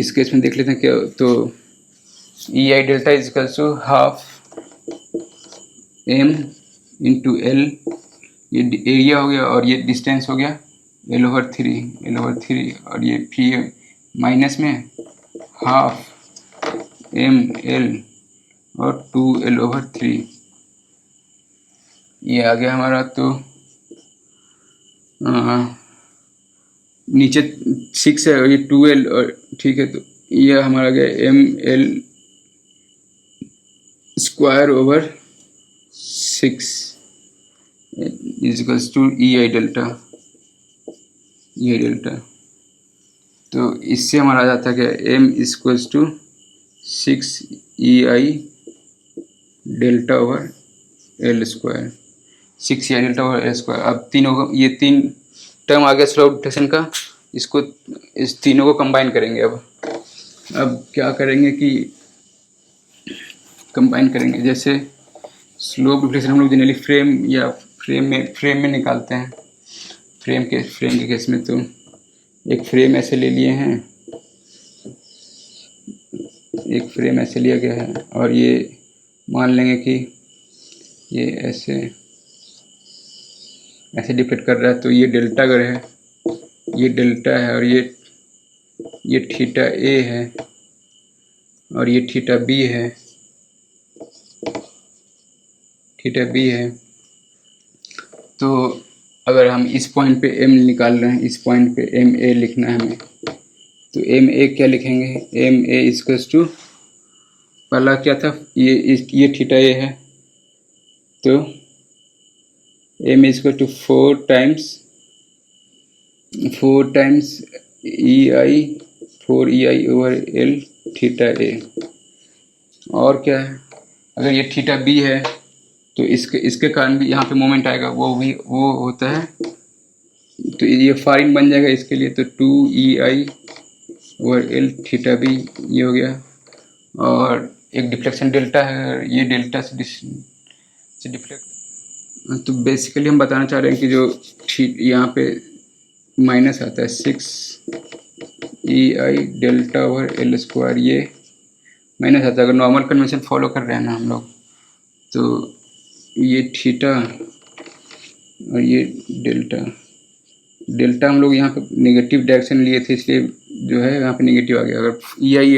इस केस में देख लेते हैं क्या। तो E I delta is equals to half m into L, ये एरिया हो गया और ये डिस्टेंस हो गया L ओवर 3, और ये फिर माइनस में हाफ ml और 2L ओवर 3, ये आ गया हमारा। तो नीचे 6 है और ये 2L, और ठीक है, तो ये हमारा गया ml square over 6 is equals to E I delta. तो इससे हमारा आ जाता है कि m equals to 6 E I delta over L square, 6 E I delta over L square. अब ये तीन टर्म आ गया स्लो डिफ्लेक्शन का, इस तीनों को कंबाइन करेंगे। अब क्या करेंगे कि कंबाइन करेंगे, जैसे स्लोप डिफ्लेक्शन हम लोग जनरली फ्रेम में निकालते हैं। फ्रेम के केस में तो एक फ्रेम ऐसे ले लिए हैं, एक फ्रेम ऐसे लिया गया है, और ये मान लेंगे कि ये ऐसे डिफ्लेक्ट कर रहा है। तो ये डेल्टा अगर है, ये डेल्टा है, और ये थीटा ए है, और ये थीटा बी है, तो अगर हम इस पॉइंट पे m निकाल रहे हैं, इस पॉइंट पे एम ए लिखना है हमें, तो एम ए क्या लिखेंगे, एम ए इक्वल्स टू, पहला क्या था, ये थीटा ए है, तो m equal to 4 times E I over L theta A. और क्या है, अगर ये थीटा बी है तो इसके कारण भी यहाँ पे मोमेंट आएगा, वो होता है, तो ये फारिन बन जाएगा इसके लिए। तो 2 E I over L theta B ये हो गया, और एक डिफ्लेक्शन डेल्टा है, ये डेल्टा से डिफ्लेक्ट। तो बेसिकली हम बताना चाह रहे हैं कि जो यहाँ पे माइनस आता है 6 E I delta over L square, ये माइनस आता है। अगर नॉर्मल कन्वेंशन फॉलो कर रहे हैं ना हम लोग, तो ये थीटा और ये डेल्टा, डेल्टा हम लोग यहाँ पे नेगेटिव डायरेक्शन लिए थे, इसलिए जो है यहाँ पे नेगेटिव आ गया। अगर ई आई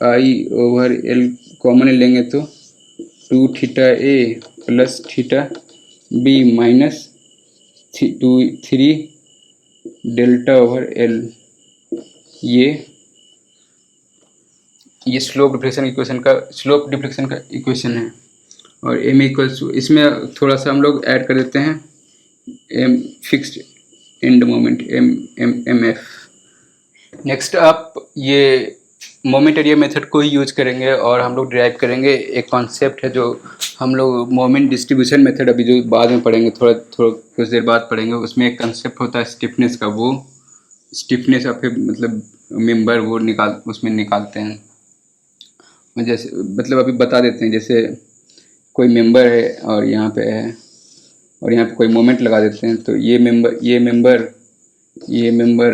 2EI/L कॉमन लेंगे तो 2θ A प्लस θB माइनस 3 डेल्टा/L, ये स्लोप डिफ्लेक्शन का इक्वेशन है। और m इक्वल्स टू, इसमें थोड़ा सा हम लोग ऐड कर देते हैं m fixed end moment MF। Next आप ये मोमेंट एरिया मेथड को ही यूज करेंगे और हम लोग डिराइव करेंगे एक कॉन्सेप्ट है जो हम लोग मोमेंट डिस्ट्रीब्यूशन मेथड अभी जो बाद में पढ़ेंगे, थोड़ा कुछ देर बाद पढ़ेंगे। उसमें एक कंसेप्ट होता है स्टिफनेस का, वो स्टिफनेस ऑफ मतलब मेंबर वो उसमें निकालते हैं। जैसे मतलब अभी बता देते हैं, जैसे कोई मेंबर है और यहाँ पे है और यहाँ पे कोई मोमेंट लगा देते हैं, तो ये मेंबर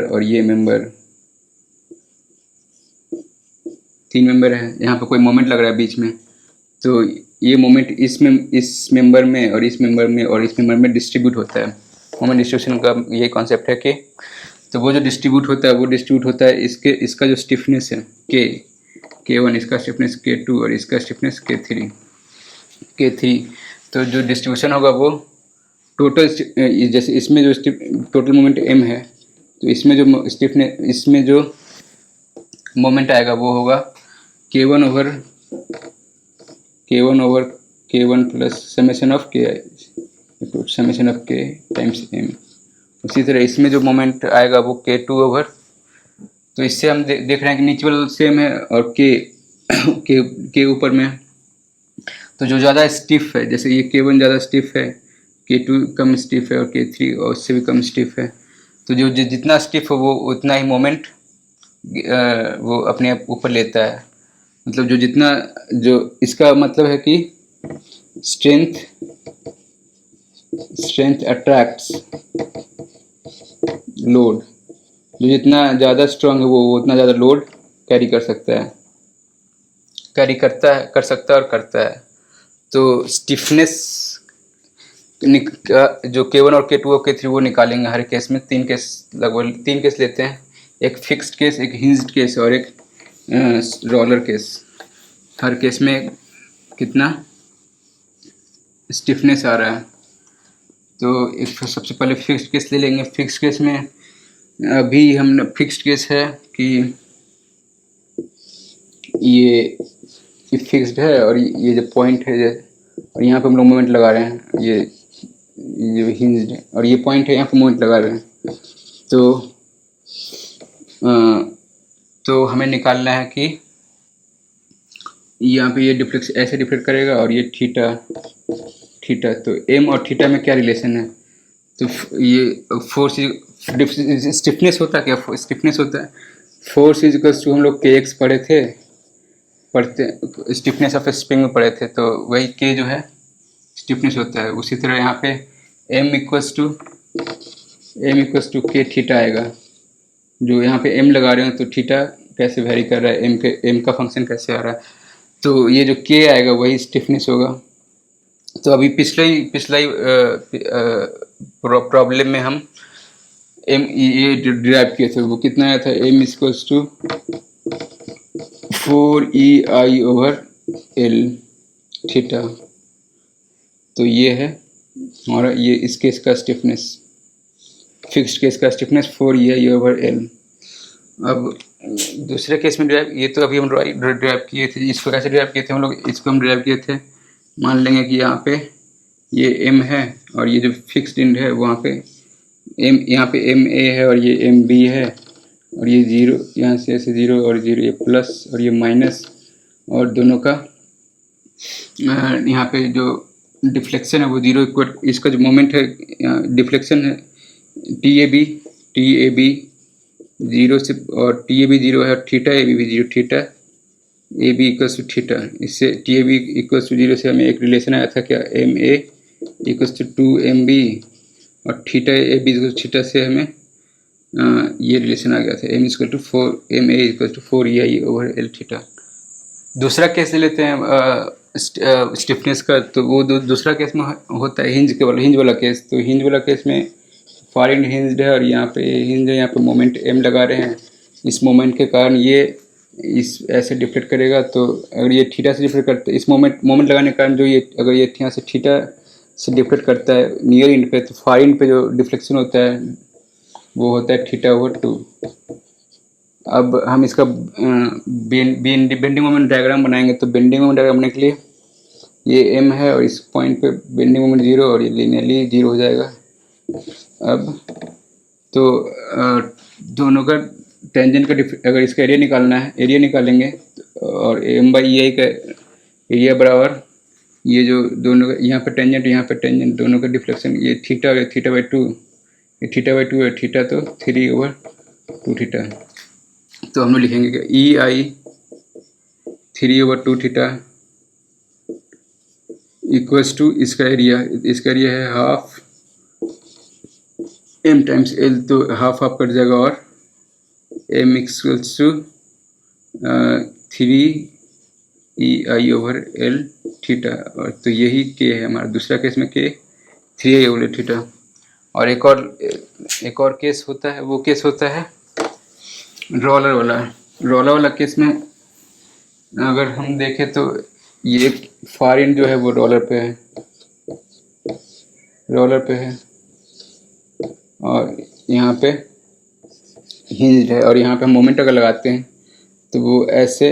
और ये मेंबर, 3 मेंबर है, यहाँ पे कोई मोमेंट लग रहा है बीच में, तो ये मोमेंट इस मेंबर में और इस मेंबर में और इस मेंबर में डिस्ट्रीब्यूट होता है। मोमेंट डिस्ट्रीब्यूशन का ये कॉन्सेप्ट है कि तो वो जो डिस्ट्रीब्यूट होता है इसका जो स्टिफनेस है K1, इसका स्टिफनेस K2 और इसका स्टिफनेस K3। तो जो डिस्ट्रीब्यूशन होगा वो टोटल, जैसे इसमें जो टोटल मोमेंट m है, तो इसमें जो स्टिफनेस, इसमें जो मोमेंट आएगा वो होगा K1 over K1 plus summation of K times m। उसी तरह इसमें जो मोमेंट आएगा वो K2 ओवर, तो इससे हम देख रहे हैं कि नीचे वाला सेम है और K ऊपर में, तो जो ज़्यादा स्टिफ है, जैसे ये K1 ज़्यादा स्टिफ है, K2 कम स्टिफ है और K3 और उससे भी कम स्टिफ है। तो जो जितना स्टिफ है वो उतना ही मोमेंट वो अपने ऊपर लेता है। मतलब जो इसका मतलब है कि स्ट्रेंथ अट्रैक्ट्स लोड, जो जितना ज़्यादा स्ट्रांग है वो उतना ज़्यादा लोड कैरी कर सकता है, और करता है। तो स्टिफनेस जो K1 और K2 और K3 वो निकालेंगे हर केस में। लगभग 3 केस लेते हैं, एक फिक्स्ड केस, एक हिंज्ड केस और एक रोलर केस। हर केस में कितना स्टिफनेस आ रहा है, तो एक सबसे पहले फिक्स्ड केस ले लेंगे। फिक्स्ड केस में अभी हमने फिक्स्ड केस है कि ये फिक्स्ड है और ये जो पॉइंट है, और यहाँ पे हम लोग मोमेंट लगा रहे हैं, ये हिंज्ड है और ये पॉइंट है, यहाँ पे मोमेंट लगा रहे हैं। तो हमें निकालना है कि यहाँ पे ये डिफ्लेक्शन ऐसे डिफ्लेक्ट करेगा और ये थीटा, तो m और थीटा में क्या रिलेशन है, तो ये फोर्स स्टिफनेस होता है क्या, स्टिफनेस होता है फोर्स इक्वल्स टू, हम लोग kx पढ़ते स्टिफनेस ऑफ स्प्रिंग में पढ़े थे, तो वही k जो है स्टिफनेस होता है। उसी तरह यहाँ पे m equals to k theta आएगा। जो यहाँ पे m लगा रहे हैं तो थीटा कैसे वेरी कर रहा है, m का फंक्शन कैसे आ रहा है, तो ये जो k आएगा वही स्टिफनेस होगा। तो अभी पिछला प्रॉब्लम में हम m ये डिराइव किए थे, वो कितना आया था, m equals to 4EI/L theta. तो ये है हमारा ये इस केस का स्टिफनेस, फिक्स्ड केस का स्टिफनेस 4EI/L। अब दूसरे केस में ये तो अभी हम ड्राइव किए थे। इसको कैसे ड्राइव किए थे हम लोग, इसको हम ड्राइव किए थे, मान लेंगे कि यहाँ पे ये m है और ये जो फिक्स्ड एंड है वहाँ पे यहाँ पे MA है और ये MB है और ये 0, यहाँ से ऐसे 0 और 0, ये प्लस और ये माइनस, और दोनों का यहाँ पे जो डिफ्लेक्शन है वो 0 इक्वल, इसका जो मोमेंट है डिफ्लेक्शन है TAB 0 से, और TAB 0 है और थीटा AB भी 0, theta AB equals to theta. इससे TAB इक्वल्स टू 0 से हमें एक रिलेशन आया था क्या, MA इक्वल्स टू 2MB और theta AB equals to theta से हमें ये रिलेशन आ गया था, MA equal to 4EI/L theta. दूसरा केस ले लेते हैं स्टिफनेस का, तो वो दूसरा केस में होता है हिंज वाला केस। तो हिंज वाला केस में फार एंड हिंज्ड है और यहाँ पे हिंज है, यहाँ पे मोमेंट m लगा रहे हैं। इस मोमेंट के कारण ये इस ऐसे डिफ्लेक्ट करेगा। तो अगर ये थीटा से डिफ्लेक्ट करता है, इस मोमेंट लगाने के कारण जो ये अगर ये यहाँ से थीटा से डिफ्लेक्ट करता है नियर इंड पे, तो फार इंड पे जो डिफ्लेक्शन होता है वो होता है θ/2। अब हम इसका बेंडिंग मोमेंट डायग्राम बनाएंगे। तो बेंडिंग मोमेंट डायग्राम बनाने के लिए ये m है और इस पॉइंट पे बेंडिंग मोमेंट 0 और ये लिनियरली 0 हो जाएगा। अब तो दोनों का टेंजेंट का अगर इसका एरिया निकालना है, एरिया निकालेंगे और m/ei का एरिया बराबर ये जो दोनों का यहाँ पे टेंजेंट दोनों का डिफ्लेक्शन ये थीटा है, θ/2 ये θ/2 है, थीटा तो 3/2 θ। तो हम लोग लिखेंगे कि ei 3/2 θ इक्वल्स टू इसका एरिया है हाफ m टाइम्स l, तो हाफ कट जाएगा और m equals to 3ei/l theta. और तो यही k है हमारा दूसरा केस में k 3ei/l थीटा। और एक और केस होता है, वो केस होता है रोलर वाला केस में अगर हम देखें तो ये फार एंड जो है वो रोलर पे है और यहाँ पे हिंज्ड है और यहाँ पे हम मोमेंट अगर लगाते हैं तो वो ऐसे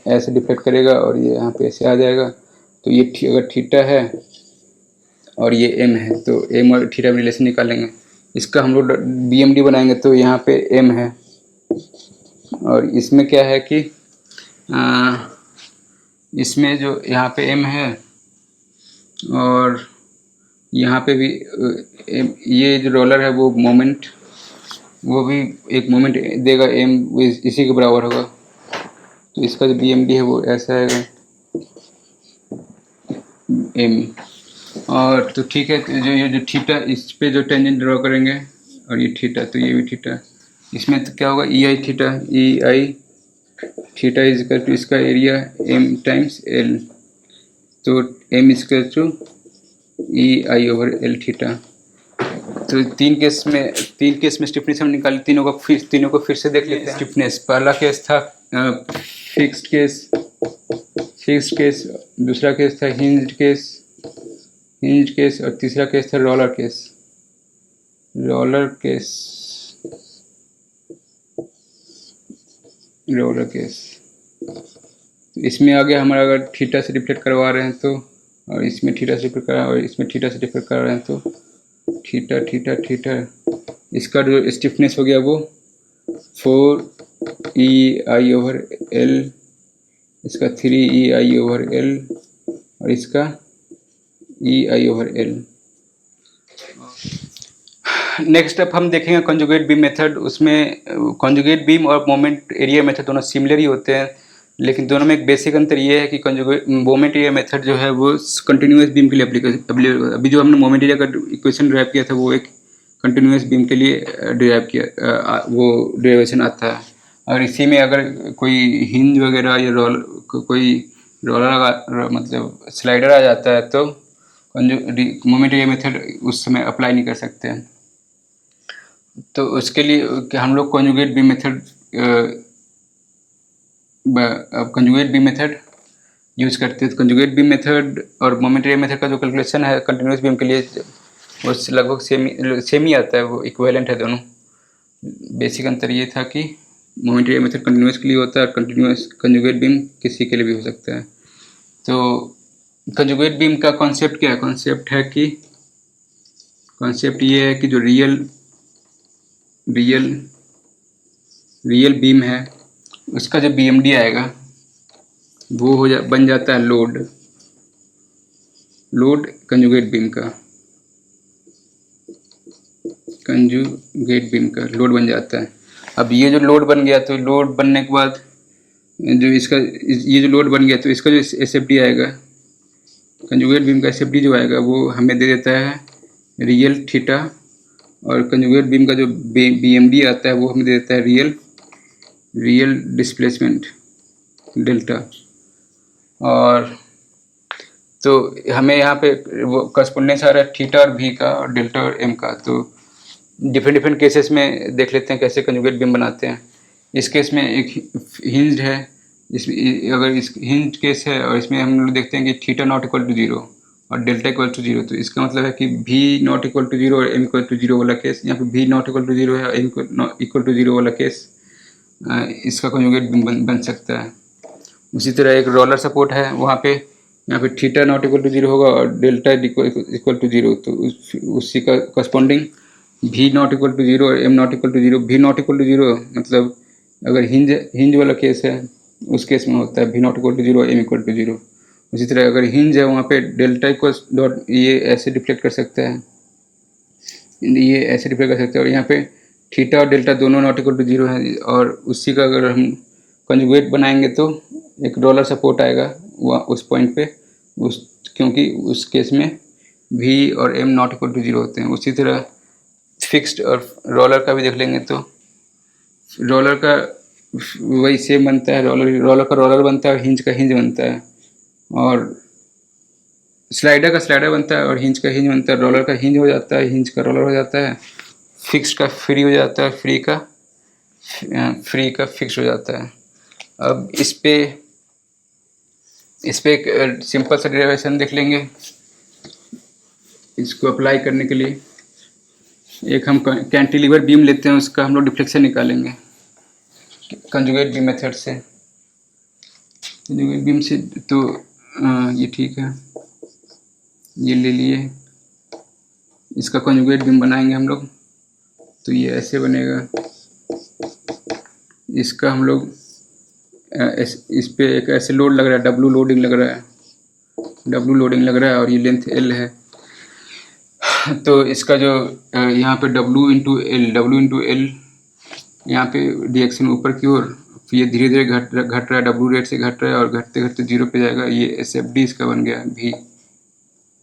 डिफ्लेक्ट करेगा और ये यहाँ पे ऐसे आ जाएगा। तो ये अगर थीटा है और ये m है तो m और थीटा में रिलेशन निकालेंगे। इसका हम लोग BMD बनाएंगे। तो यहाँ पे m है और इसमें क्या है कि इसमें जो यहाँ पे m है और यहाँ पे भी ये जो रोलर है वो भी एक मोमेंट देगा m, वो इसी के बराबर होगा। तो इसका जो BMD है वो ऐसा है m। और तो ठीक है, जो ये जो थीटा इस पे जो टेंजेंट ड्रॉ करेंगे और ये थीटा, तो ये भी थीटा, इसमें तो क्या होगा ei theta is equal to इसका एरिया m टाइम्स l। तो m is equal to ei/l theta. तो तीन केस में स्टिफनेस हम निकाली, तीनों को फिर से देख लेते हैं। स्टिफनेस पहला केस था फिक्स्ड केस, दूसरा केस था हिंज्ड केस और तीसरा केस था रोलर केस। तो इसमें आगे हमारा अगर थीटा से डिफ्लेक्ट करवा रहे हैं तो, और इसमें थीटा से डिफ्लेक्ट करा और इसमें थीटा से डिफ्लेक्ट कर रहे हैं तो थीटा इसका जो स्टिफनेस हो गया वो 4ei/l, इसका 3ei/l और इसका ei/l। नेक्स्ट अप हम देखेंगे कॉन्जुगेट बीम मेथड। उसमें कॉन्जुगेट बीम और मोमेंट एरिया मेथड दोनों सिमिलर ही होते हैं, लेकिन दोनों में एक बेसिक अंतर ये है कि कॉन्जुगेट मोमेंट एरिया मेथड जो है वो कंटिन्यूस बीम के लिए एप्लीकेबल। अभी जो हमने मोमेंट एरिया का इक्वेशन डिराइव किया था वो एक कंटिन्यूस बीम के लिए डिराइव किया, वो डेरिवेशन आता है। और इसी में अगर कोई हिंज वगैरह या कोई रोलर मतलब स्लाइडर आ जाता है तो मोमेंट एरिया मेथड उस समय अप्लाई नहीं कर सकते हैं। तो उसके लिए हम लोग कॉन्जुगेट बीम मेथड यूज़ करते हैं। तो कॉन्जुगेट बीम मेथड और मोमेंट एरिया मेथड का जो कैलकुलेशन है कंटिन्यूस बीम के लिए वो लगभग सेम ही आता है, वो इक्विवेलेंट है दोनों। बेसिक अंतर ये था कि मोमेंट एरिया मेथड कंटिन्यूस के लिए होता है और कॉन्जुगेट बीम किसी के लिए भी हो सकता है। तो कॉन्जुगेट बीम का कॉन्सेप्ट क्या है? कॉन्सेप्ट ये है कि जो रियल बीम है उसका जो BMD आएगा वो बन जाता है लोड कंजुगेट बीम का लोड बन जाता है। अब ये जो लोड बन गया, तो लोड बनने के बाद जो ये जो लोड बन गया तो इसका जो SFD आएगा, कंजुगेट बीम का SFD जो आएगा वो हमें दे देता है रियल थीटा, और कंजुगेट बीम का जो BMD आता है वो हमें दे देता है रियल डिस्प्लेसमेंट डेल्टा। और तो हमें यहाँ पे वो करस्पोंडेंस आ रहा है थीटा और V का और डेल्टा और M का। तो डिफरेंट डिफरेंट केसेस में देख लेते हैं कैसे कंजुगेट बीम बनाते हैं। इस केस में एक हिंज्ड है, इसमें अगर इस हिंज केस है और इसमें हम लोग देखते हैं कि थीटा नॉट इक्वल टू 0 और डेल्टा इक्वल टू 0, तो इसका मतलब है कि भी नॉट इक्वल टू 0 और एम इक्वल टू 0 वाला केस, यहाँ पे भी नॉट इक्वल टू 0 है और एम इक्वल टू 0 वाला केस, इसका कंजुगेट बन सकता है। उसी तरह एक रोलर सपोर्ट है, वहाँ पे यहाँ पे थीटा नॉट इक्वल टू 0 होगा और डेल्टा इक्वल टू 0, तो उसी का करस्पॉन्डिंग भी नॉट इक्वल टू 0 और एम नॉट इक्वल टू 0। भी नॉट इक्वल टू 0 मतलब अगर हिंज वाला केस है उस केस में होता है भी नॉट इक्वल टू 0 और एम इक्वल टू 0। उसी तरह अगर हिंज है वहाँ पे डेल्टा इक्वल डॉट ये ऐसे डिफ्लेक्ट कर सकता है, ये ऐसे डिफ्लेक्ट कर सकता है, और यहाँ पे थीटा और डेल्टा दोनों नॉट इक्वल टू 0 है, और उसी का अगर हम कंजुगेट बनाएंगे तो एक रोलर सपोर्ट आएगा वहाँ उस पॉइंट पे, क्योंकि उस केस में भी और एम नॉट इक्वल टू 0 होते हैं। उसी तरह फिक्स्ड और रोलर का भी देख लेंगे, तो रोलर का वही सेम बनता है, रोलर का रोलर बनता है और हिंज का हिंज बनता है, और स्लाइडर का स्लाइडर बनता है और हिंज का हिंज बनता है। रोलर का हिंज हो जाता है, हिंज का रोलर हो जाता है, फिक्स्ड का फ्री हो जाता है, फ्री का फिक्स हो जाता है। अब इस पे एक सिंपल सा डेरिवेशन देख लेंगे। इसको अप्लाई करने के लिए एक हम कैंटिलीवर बीम लेते हैं, उसका हम लोग डिफ्लेक्शन निकालेंगे कंजुगेट बीम मेथड से। कंजुगेट बीम से तो ये ठीक है, ये ले लिए। इसका कंजुगेट बीम बनाएंगे हम लोग, तो ये ऐसे बनेगा। इसका हम लोग इस पे एक ऐसे लोड लग रहा है, डब्लू लोडिंग लग रहा है और ये लेंथ एल है। तो इसका जो यहाँ पे डब्लू इंटू एल यहाँ पे डिरेक्शन ऊपर की ओर, ये धीरे धीरे घट रहा है, डब्लू रेट से घट रहा है और घटते घटते 0 पे जाएगा। ये एसएफडी इसका बन गया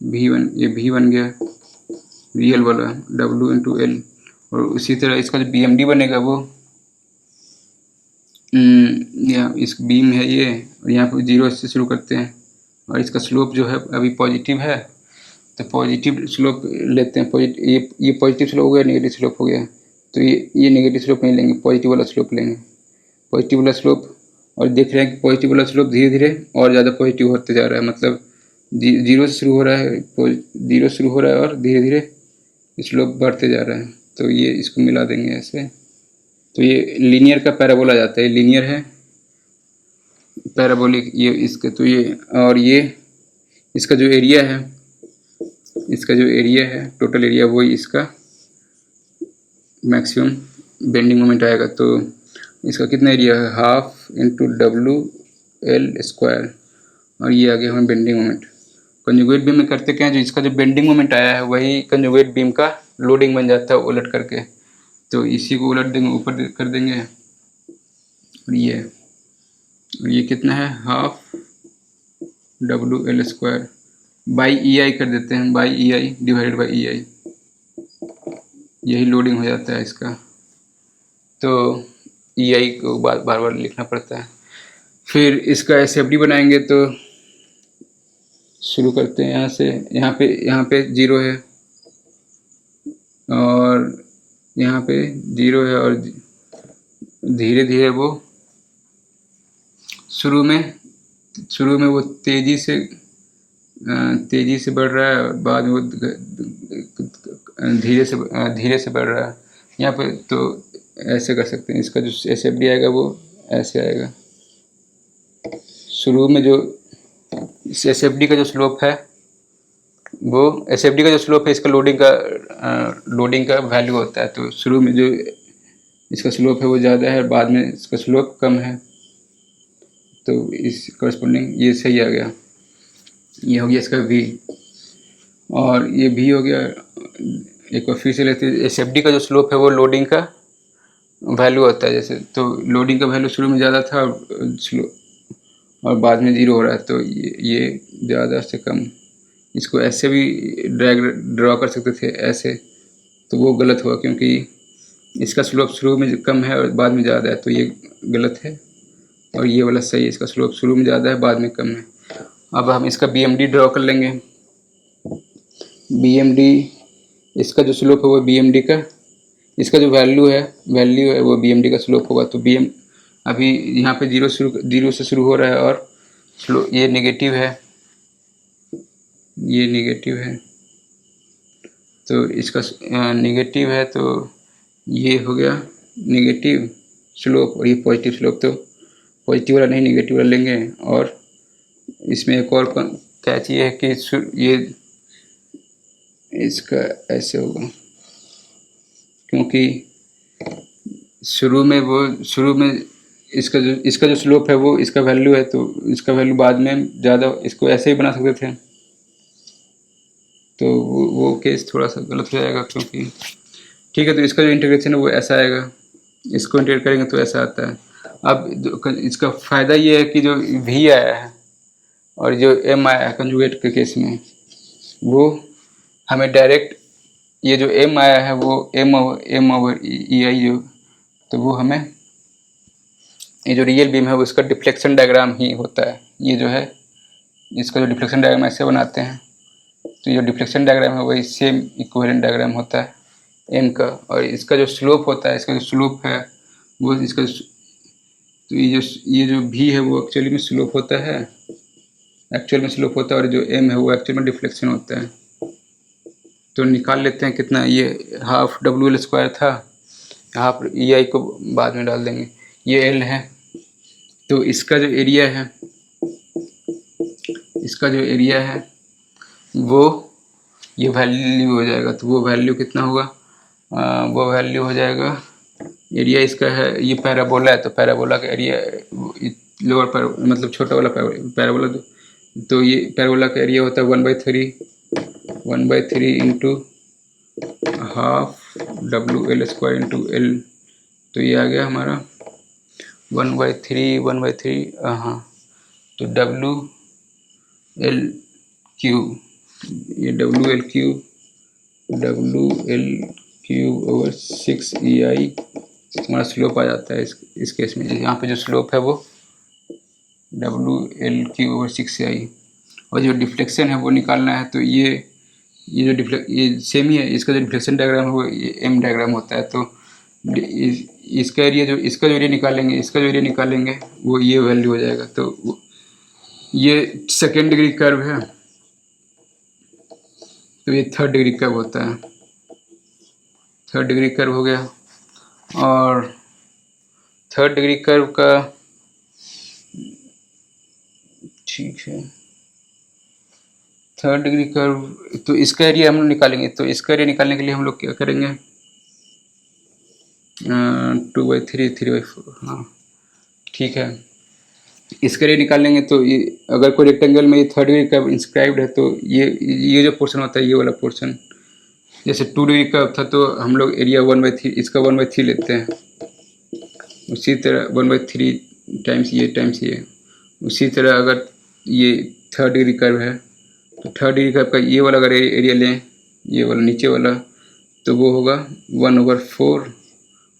ये भी बन गया रियल वाला डब्लू इंटू एल। और उसी तरह इसका जो बीएमडी बनेगा वो इस बीम है ये, और यहाँ पर 0 से शुरू करते हैं, और इसका स्लोप जो है अभी पॉजिटिव है, तो पॉजिटिव स्लोप लेते हैं। ये पॉजिटिव स्लोप हो गया, नेगेटिव स्लोप हो गया, तो ये नेगेटिव स्लोप नहीं लेंगे, पॉजिटिव वाला स्लोप लेंगे, पॉजिटिव वाला स्लोप। और देख रहे हैं कि पॉजिटिव वाला स्लोप धीरे धीरे और ज़्यादा पॉजिटिव होते जा रहा है, मतलब 0 से शुरू हो रहा है, 0 शुरू हो रहा है और धीरे धीरे स्लोप बढ़ते जा रहा है। तो ये इसको मिला देंगे ऐसे, तो ये लीनियर का पैराबोला जाता है, लीनियर है पैराबोलिक ये इसके। तो ये और ये इसका जो एरिया है टोटल एरिया, वही इसका मैक्सिमम बेंडिंग मोमेंट आएगा। तो इसका कितना एरिया है, half into W L square, और ये आ गया हमें बेंडिंग मोमेंट। कंजुगेट बीम में करते क्या है, जो इसका जो बेंडिंग मोमेंट आया है वही कंजुगेट बीम का लोडिंग बन जाता है उलट करके, तो इसी को उलट देंगे, ऊपर कर देंगे। और ये कितना है, half W L square by E I कर देते हैं, by E I divided by E I, यही लोडिंग हो जाता है इसका। तो ई आई को बार बार लिखना पड़ता है। फिर इसका एसएफडी बनाएंगे, तो शुरू करते हैं यहाँ से। यहाँ पे 0 है और यहाँ पे 0 है, और धीरे धीरे वो शुरू में वो तेज़ी से बढ़ रहा है, बाद में वो धीरे से बढ़ रहा है। यहाँ पे तो ऐसे कर सकते हैं, इसका जो एसएफडी आएगा वो ऐसे आएगा। शुरू में जो एसएफडी का जो स्लोप है इसका लोडिंग का वैल्यू होता है। तो शुरू में जो इसका स्लोप है वो ज़्यादा है, बाद में इसका स्लोप कम है, तो इस करस्पॉन्डिंग ये सही आ गया। ये हो गया इसका V, और ये भी हो गया। एक बार फिर से लेते हैं, एसएफडी का जो स्लोप है वो लोडिंग का वैल्यू होता है जैसे, तो लोडिंग का वैल्यू शुरू में ज़्यादा था और बाद में 0 हो रहा है, तो ये ज़्यादा से कम। इसको ऐसे भी ड्रॉ कर सकते थे ऐसे, तो वो गलत हुआ, क्योंकि इसका स्लोप शुरू में कम है और बाद में ज़्यादा है, तो ये गलत है। और ये वाला सही है, इसका स्लोप शुरू में ज़्यादा है, बाद में कम है। अब हम इसका BMD ड्रॉ कर लेंगे। BMD इसका जो स्लोप है वो BMD का इसका जो वैल्यू है वो BMD का स्लोप होगा। तो BM अभी यहाँ पे जीरो से शुरू हो रहा है और ये नेगेटिव है, ये नेगेटिव है, तो इसका नेगेटिव है, तो ये हो गया नेगेटिव स्लोप और ये पॉजिटिव स्लोप। तो पॉजिटिव वाला नहीं नेगेटिव वाला लेंगे। और इसमें एक और कैच ये है कि ये इसका ऐसे होगा, क्योंकि शुरू में इसका जो स्लोप है वो इसका वैल्यू है, तो इसका वैल्यू बाद में ज़्यादा, इसको ऐसे ही बना सकते थे, तो वो केस थोड़ा सा गलत हो जाएगा। क्योंकि ठीक है, तो इसका जो इंटीग्रेशन है वो ऐसा आएगा, इसको इंटीग्रेट करेंगे तो ऐसा आता है। अब इसका फ़ायदा ये है कि जो V आया है और जो M आया है कंजुगेट के केस में, वो हमें डायरेक्ट, ये जो M आया है वो M ओवर EI जो, तो वो हमें ये जो रियल बीम है वो इसका डिफ्लेक्शन डायग्राम ही होता है। ये जो है इसका जो डिफ्लेक्शन डायग्राम ऐसे बनाते हैं, तो ये जो डिफ्लेक्शन डायग्राम है वही सेम इक्विवेलेंट डायग्राम होता है M का। और इसका जो स्लोप होता है, इसका जो स्लोप है वो इसका, तो ये जो V है वो एक्चुअली में स्लोप होता है, और जो M है वो एक्चुअल में डिफ्लेक्शन होता है। तो निकाल लेते हैं कितना, ये हाफ WL² था, हाफ EI को बाद में डाल देंगे, ये L है। तो इसका जो एरिया है वो ये वैल्यू हो जाएगा। तो वो वैल्यू कितना होगा, वो वैल्यू हो जाएगा, एरिया इसका है, ये पैराबोला है, तो पैराबोला का एरिया लोअर मतलब छोटा वाला पैराबोला, तो ये पैराबोला का एरिया होता है 1/3 into half WL² into L। तो ये आ गया हमारा 1/3 हाँ, तो WL³ ये WL³ ओवर 6 EI हमारा स्लोप आ जाता है इस केस में। यहाँ पे जो स्लोप है वो WL³ ओवर 6 EI, और जो डिफ्लेक्शन है वो निकालना है। तो ये सेम ही है, इसका जो डिफ्लेक्शन डायग्राम है वो M डायग्राम होता है। तो इसका जो एरिया निकालेंगे वो ये वैल्यू हो जाएगा। तो ये सेकेंड डिग्री कर्व है, तो ये थर्ड डिग्री कर्व होता है, थर्ड डिग्री कर्व हो गया। और थर्ड डिग्री कर्व का ठीक है, थर्ड डिग्री कर्व, तो इसका एरिया हम लोग निकालेंगे। तो इसका एरिया निकालने के लिए हम लोग क्या करेंगे, 2/3 3/4, हाँ ठीक है। इसका एरिया निकाल लेंगे। तो ये अगर कोई रेक्टेंगल में ये थर्ड डिग्री कर्व इंस्क्राइब्ड है, तो ये जो पोर्शन होता है, ये वाला पोर्शन, जैसे 2 डिग्री कर्व था तो हम लोग एरिया 1/3 इसका 1/3 लेते हैं। उसी तरह 1/3 टाइम्स ये। उसी तरह अगर ये थर्ड डिग्री कर्व है, तो थर्ड डिग्री कर्व का ये वाला अगर एरिया लें, ये वाला नीचे वाला, तो वो होगा 1/4,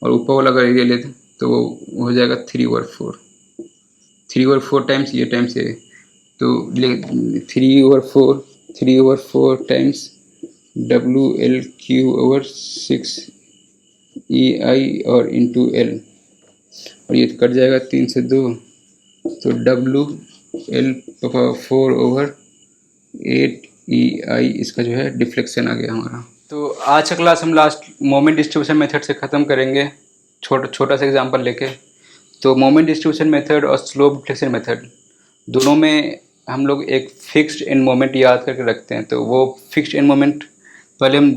और ऊपर वाला अगर एरिया लें तो वो हो जाएगा 3/4 टाइम्स ये तो 3/4 टाइम्स WL³ ओवर 6 EI और इंटू L, और ये कट जाएगा 3 से 2, तो WL4 ओवर 8 EI इसका जो है डिफ्लेक्शन आ गया हमारा। तो आज का क्लास हम लास्ट मोमेंट डिस्ट्रीब्यूशन मेथड से ख़त्म करेंगे, छोटा सा एग्जांपल लेके। तो मोमेंट डिस्ट्रीब्यूशन मेथड और स्लोप डिफ्लेक्शन मेथड दोनों में हम लोग एक फिक्स्ड एंड मोमेंट याद करके रखते हैं। तो वो फिक्स्ड एंड मोमेंट पहले हम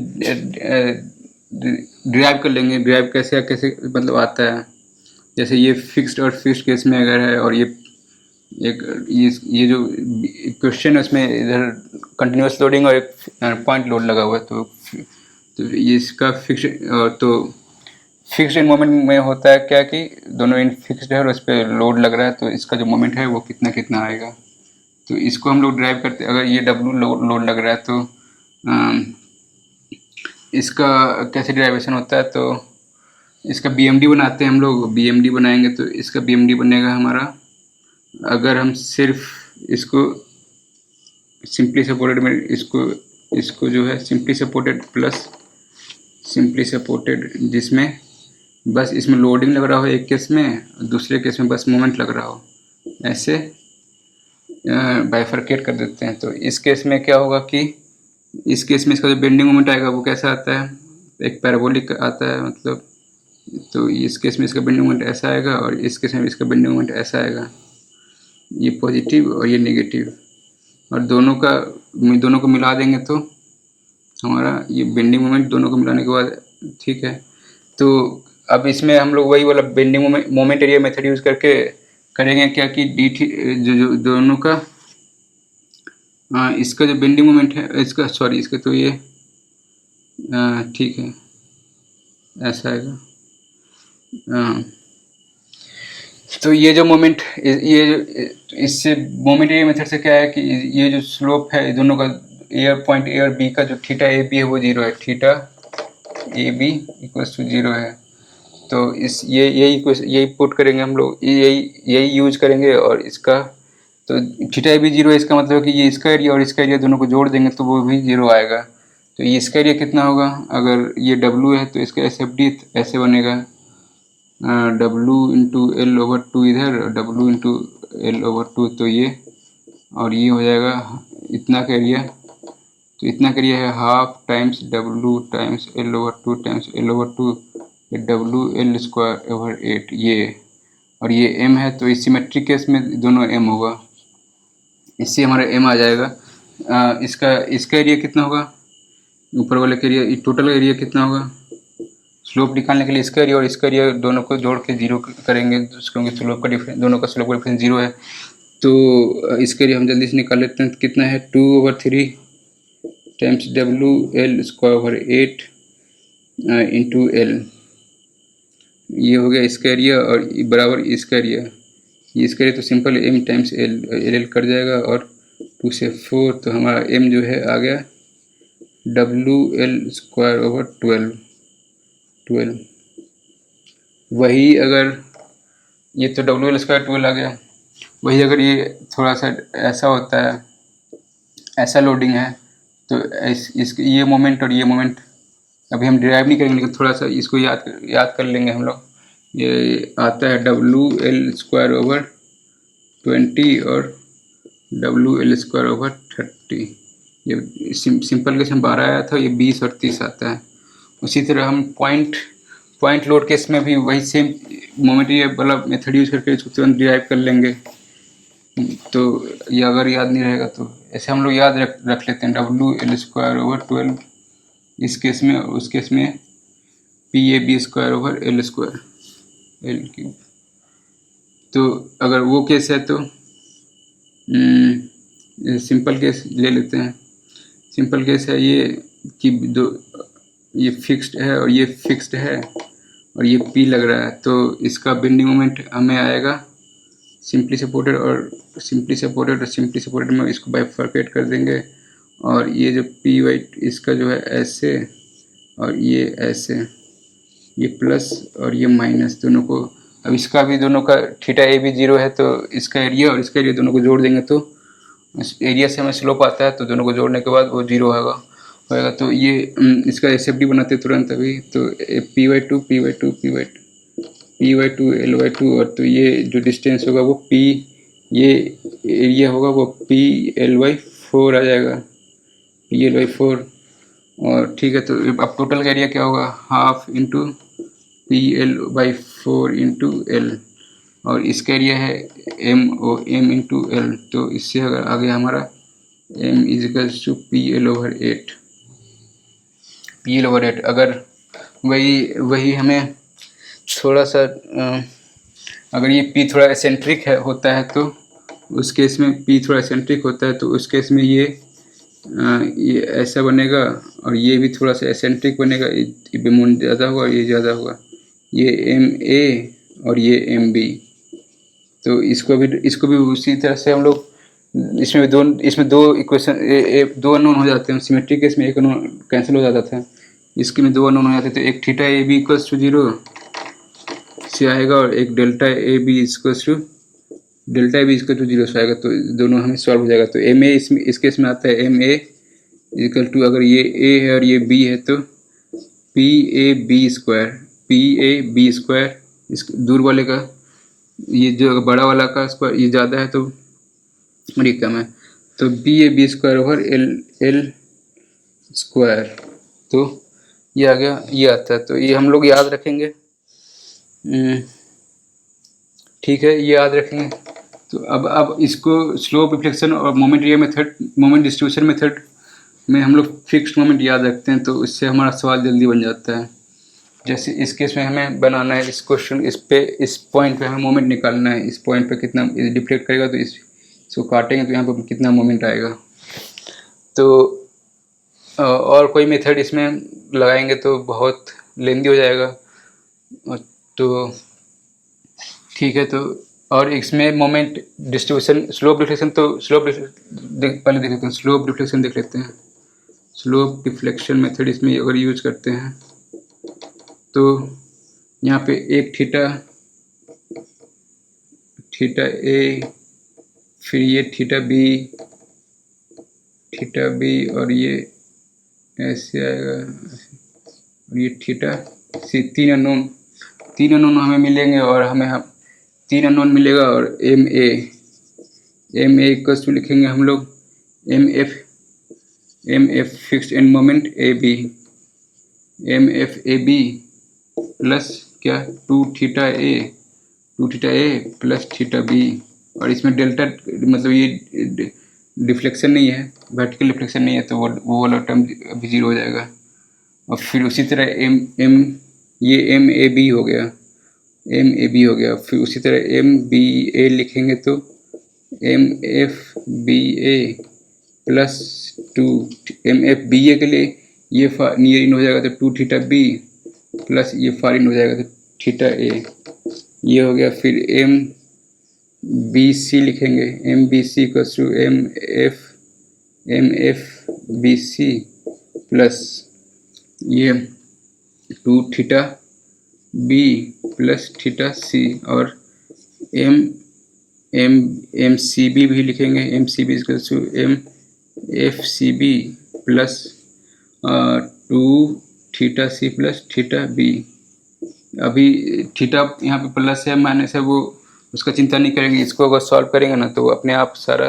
डिराइव कर लेंगे। डिराइव कैसे मतलब आता है, जैसे ये फिक्स्ड और फिक्स्ड केस में अगर है, और ये जो क्वेश्चन है उसमें इधर कंटिन्यूस लोडिंग और एक पॉइंट लोड लगा हुआ है, तो ये इसका फिक्स्ड एंड मोमेंट में होता है क्या कि दोनों इन फिक्स्ड है और उस पर लोड लग रहा है, तो इसका जो मोमेंट है वो कितना आएगा। तो इसको हम लोग ड्राइव करते हैं। अगर ये W लोड लग रहा है तो इसका कैसे ड्राइवेशन होता है, तो इसका BMD बनाते हैं हम लोग। BMD बनाएंगे तो इसका BMD बनेगा हमारा, अगर हम सिर्फ इसको सिंपली सपोर्टेड में इसको जो है simply supported plus simply supported, जिसमें बस इसमें लोडिंग लग रहा हो एक केस में, दूसरे केस में बस मोमेंट लग रहा हो, ऐसे बाइफरकेट कर देते हैं। तो इस केस में क्या होगा कि इस केस में इसका जो बेंडिंग मोमेंट आएगा वो कैसा आता है, एक पैराबोलिक आता है मतलब। तो इस केस में इसका बेंडिंग मोमेंट ऐसा आएगा और इस केस में इसका बेंडिंग मोमेंट ऐसा आएगा, ये पॉजिटिव और ये नेगेटिव, और दोनों को मिला देंगे तो हमारा ये बेंडिंग मोमेंट दोनों को मिलाने के बाद ठीक है। तो अब इसमें हम लोग वही वाला bending moment area method use करके करेंगे क्या कि डी जो दोनों का इसका जो बेंडिंग मोमेंट है इसका तो ये ठीक है ऐसा आएगा। तो ये जो मोमेंट इससे मोमेंट एरिया मेथड से क्या है कि ये जो स्लोप है दोनों का पॉइंट ए और बी का जो थीटा ए बी है वो 0 है, theta A B equals to 0 है। तो इस यही पुट करेंगे हम लोग, यही यूज करेंगे। और इसका तो थीटा ए बी 0 है, इसका मतलब कि ये इसका एरिया और इसका एरिया दोनों को जोड़ देंगे तो वो भी 0 आएगा। तो ये इसका एरिया कितना होगा, अगर ये W है तो इसका SFD ऐसे बनेगा, W into L over two इधर, W into L over two, तो ये और ये हो जाएगा इतना का एरिया। तो इतना का एरिया है half times W times L over two times L over two, W L square over 8 ये, और ये M है तो इस सिमेट्रिक केस में दोनों M होगा, इससे हमारा M आ जाएगा। इसका एरिया कितना होगा, ऊपर वाले का एरिया, टोटल एरिया कितना होगा स्लोप निकालने के लिए, इसका एरिया और इसका एरिया दोनों को जोड़ के 0 करेंगे क्योंकि स्लोप का डिफरेंस, दोनों का स्लोप का डिफरेंस 0 है। तो इसका एरिया हम जल्दी से निकाल लेते हैं, कितना है 2/3 times W L square over 8 into L, ये हो गया इसका एरिया और बराबर इसका एरिया, ये इसका एरिया तो simple M times L cut जाएगा और 2 से 4, तो हमारा M जो है आ गया W एल स्क्वायर ओवर 12। वही अगर ये तो W एल स्क्वायर 12 आ गया, वही अगर ये थोड़ा सा ऐसा होता है, ऐसा लोडिंग है तो ये मोमेंट और ये मोमेंट अभी हम डिराइव नहीं करेंगे, लेकिन थोड़ा सा इसको याद कर लेंगे हम लोग। ये आता है W एल स्क्वायर ओवर 20 और W एल स्क्वायर ओवर 30, ये सिंपल केस में 12 आया था, ये 20 और 30 आता है। उसी तरह हम पॉइंट लोड केस में भी वही सेम मोमेंट ये वाला मेथड यूज करके इसको तुरंत डिराइव कर लेंगे। तो ये अगर याद नहीं रहेगा तो ऐसे हम लोग याद रख लेते हैं, W एल स्क्वायर ओवर 12 इस केस में, और उस केस में PAB square over L square L cube. तो अगर वो केस है तो सिंपल केस ले लेते हैं। सिंपल केस है ये कि ये फिक्स्ड है और ये फिक्स्ड है और ये P लग रहा है, तो इसका बेंडिंग मोमेंट हमें आएगा सिंपली सपोर्टेड में इसको बाइफरकेट कर देंगे, और ये जो P वाइट इसका जो है ऐसे और ये ऐसे, ये प्लस और ये माइनस दोनों को, अब इसका भी दोनों का थीटा ए भी 0 है तो इसका एरिया और इसका एरिया दोनों को जोड़ देंगे तो एरिया से हमें स्लोप आता है, तो दोनों को जोड़ने के बाद वो 0 होगा। तो ये इसका SFD बनाते तुरंत अभी, तो P/2 L/2, और तो ये जो डिस्टेंस होगा वो P, ये एरिया होगा वो PL/4 आ जाएगा, PL/4। और ठीक है, तो अब टोटल का एरिया क्या होगा, half into PL/4 into L, और इसका एरिया है M इंटू L, तो इससे अगर आ गया हमारा M इजिकल्स टू PL/8। अगर वही हमें थोड़ा सा अगर ये P थोड़ा एसेंट्रिक होता है तो उस केस में P थोड़ा एसेंट्रिक होता है तो उस केस में ये ऐसा बनेगा, और ये भी थोड़ा सा एसेंट्रिक बनेगा, ये बेमोमेंट ज़्यादा होगा और ये ज़्यादा होगा, ये MA और ये MB। तो इसको भी उसी तरह से हम लोग इसमें दो इक्वेशन दो अननोन हो जाते हैं, सिमेट्रिक केस में एक अननोन कैंसिल हो जाता था, इसके में दो अननोन हो जाते थे, एक theta A B equals to 0 से आएगा और एक delta A B equals to 0 से आएगा, तो दोनों हमें सॉल्व हो जाएगा। तो एम ए इस केस में आता है, एम ए इक्वल टू, अगर ये ए है और ये बी है तो PAB², PAB², इस दूर वाले का, ये जो बड़ा वाला का स्क्वायर ये ज़्यादा है तो ये कम है, तो BAB² तो ये आ गया, ये आता है, तो ये हम लोग याद रखेंगे। ठीक है, ये याद रखेंगे। तो अब इसको स्लोप रिफ्लेक्शन और मोमेंट मोमेंट डिस्ट्रीब्यूशन मेथड में हम लोग फिक्स्ड मोमेंट याद रखते हैं, तो इससे हमारा सवाल जल्दी बन जाता है। जैसे इस केस में हमें बनाना है इस क्वेश्चन, इस पॉइंट पे हमें मोमेंट निकालना है, इस पॉइंट पे कितना डिफ्लेक्ट करेगा, तो इसको काटेंगे तो यहाँ पर कितना मोमेंट आएगा। तो और कोई मेथड इसमें लगाएंगे तो बहुत लेंदी हो जाएगा, तो ठीक है। तो और इसमें मोमेंट डिस्ट्रीब्यूशन स्लोप डिफ्लेक्शन, तो पहले देख लेते हैं, स्लोप डिफ्लेक्शन देख लेते हैं। स्लोप डिफ्लेक्शन मेथड इसमें अगर यूज करते हैं तो यहाँ पे एक थीटा ए, फिर ये थीटा बी और ये ऐसे आएगा, और ये थीटा सी, तीन अननोन हमें मिलेंगे, और हमें तीन अननोन मिलेगा, और एम ए इक्वल्स टू लिखेंगे हम लोग M F fixed end moment A B plus क्या 2 theta A plus theta B, और इसमें डेल्टा मतलब ये डिफ्लेक्शन नहीं है, वर्टिकल डिफ्लेक्शन नहीं है, तो वो वाला टर्म अभी जीरो हो जाएगा। और फिर उसी तरह ये एम ए बी हो गया, फिर उसी तरह एम बी ए लिखेंगे तो एम एफ बी ए प्लस 2 एम एफ बी ए के लिए ये नियर इन हो जाएगा तो 2 थीटा बी प्लस ये फार इन हो जाएगा तो थीटा ए, ये हो गया। फिर एम बी सी लिखेंगे, M B C equals to M F B C plus ये 2 theta B plus theta C, और एम सी बी भी लिखेंगे, M C B equals to M F C B plus 2 theta C plus theta B. अभी theta यहाँ पे plus है minus है, वो उसका चिंता नहीं करेंगे, इसको अगर सॉल्व करेंगे ना तो अपने आप सारा,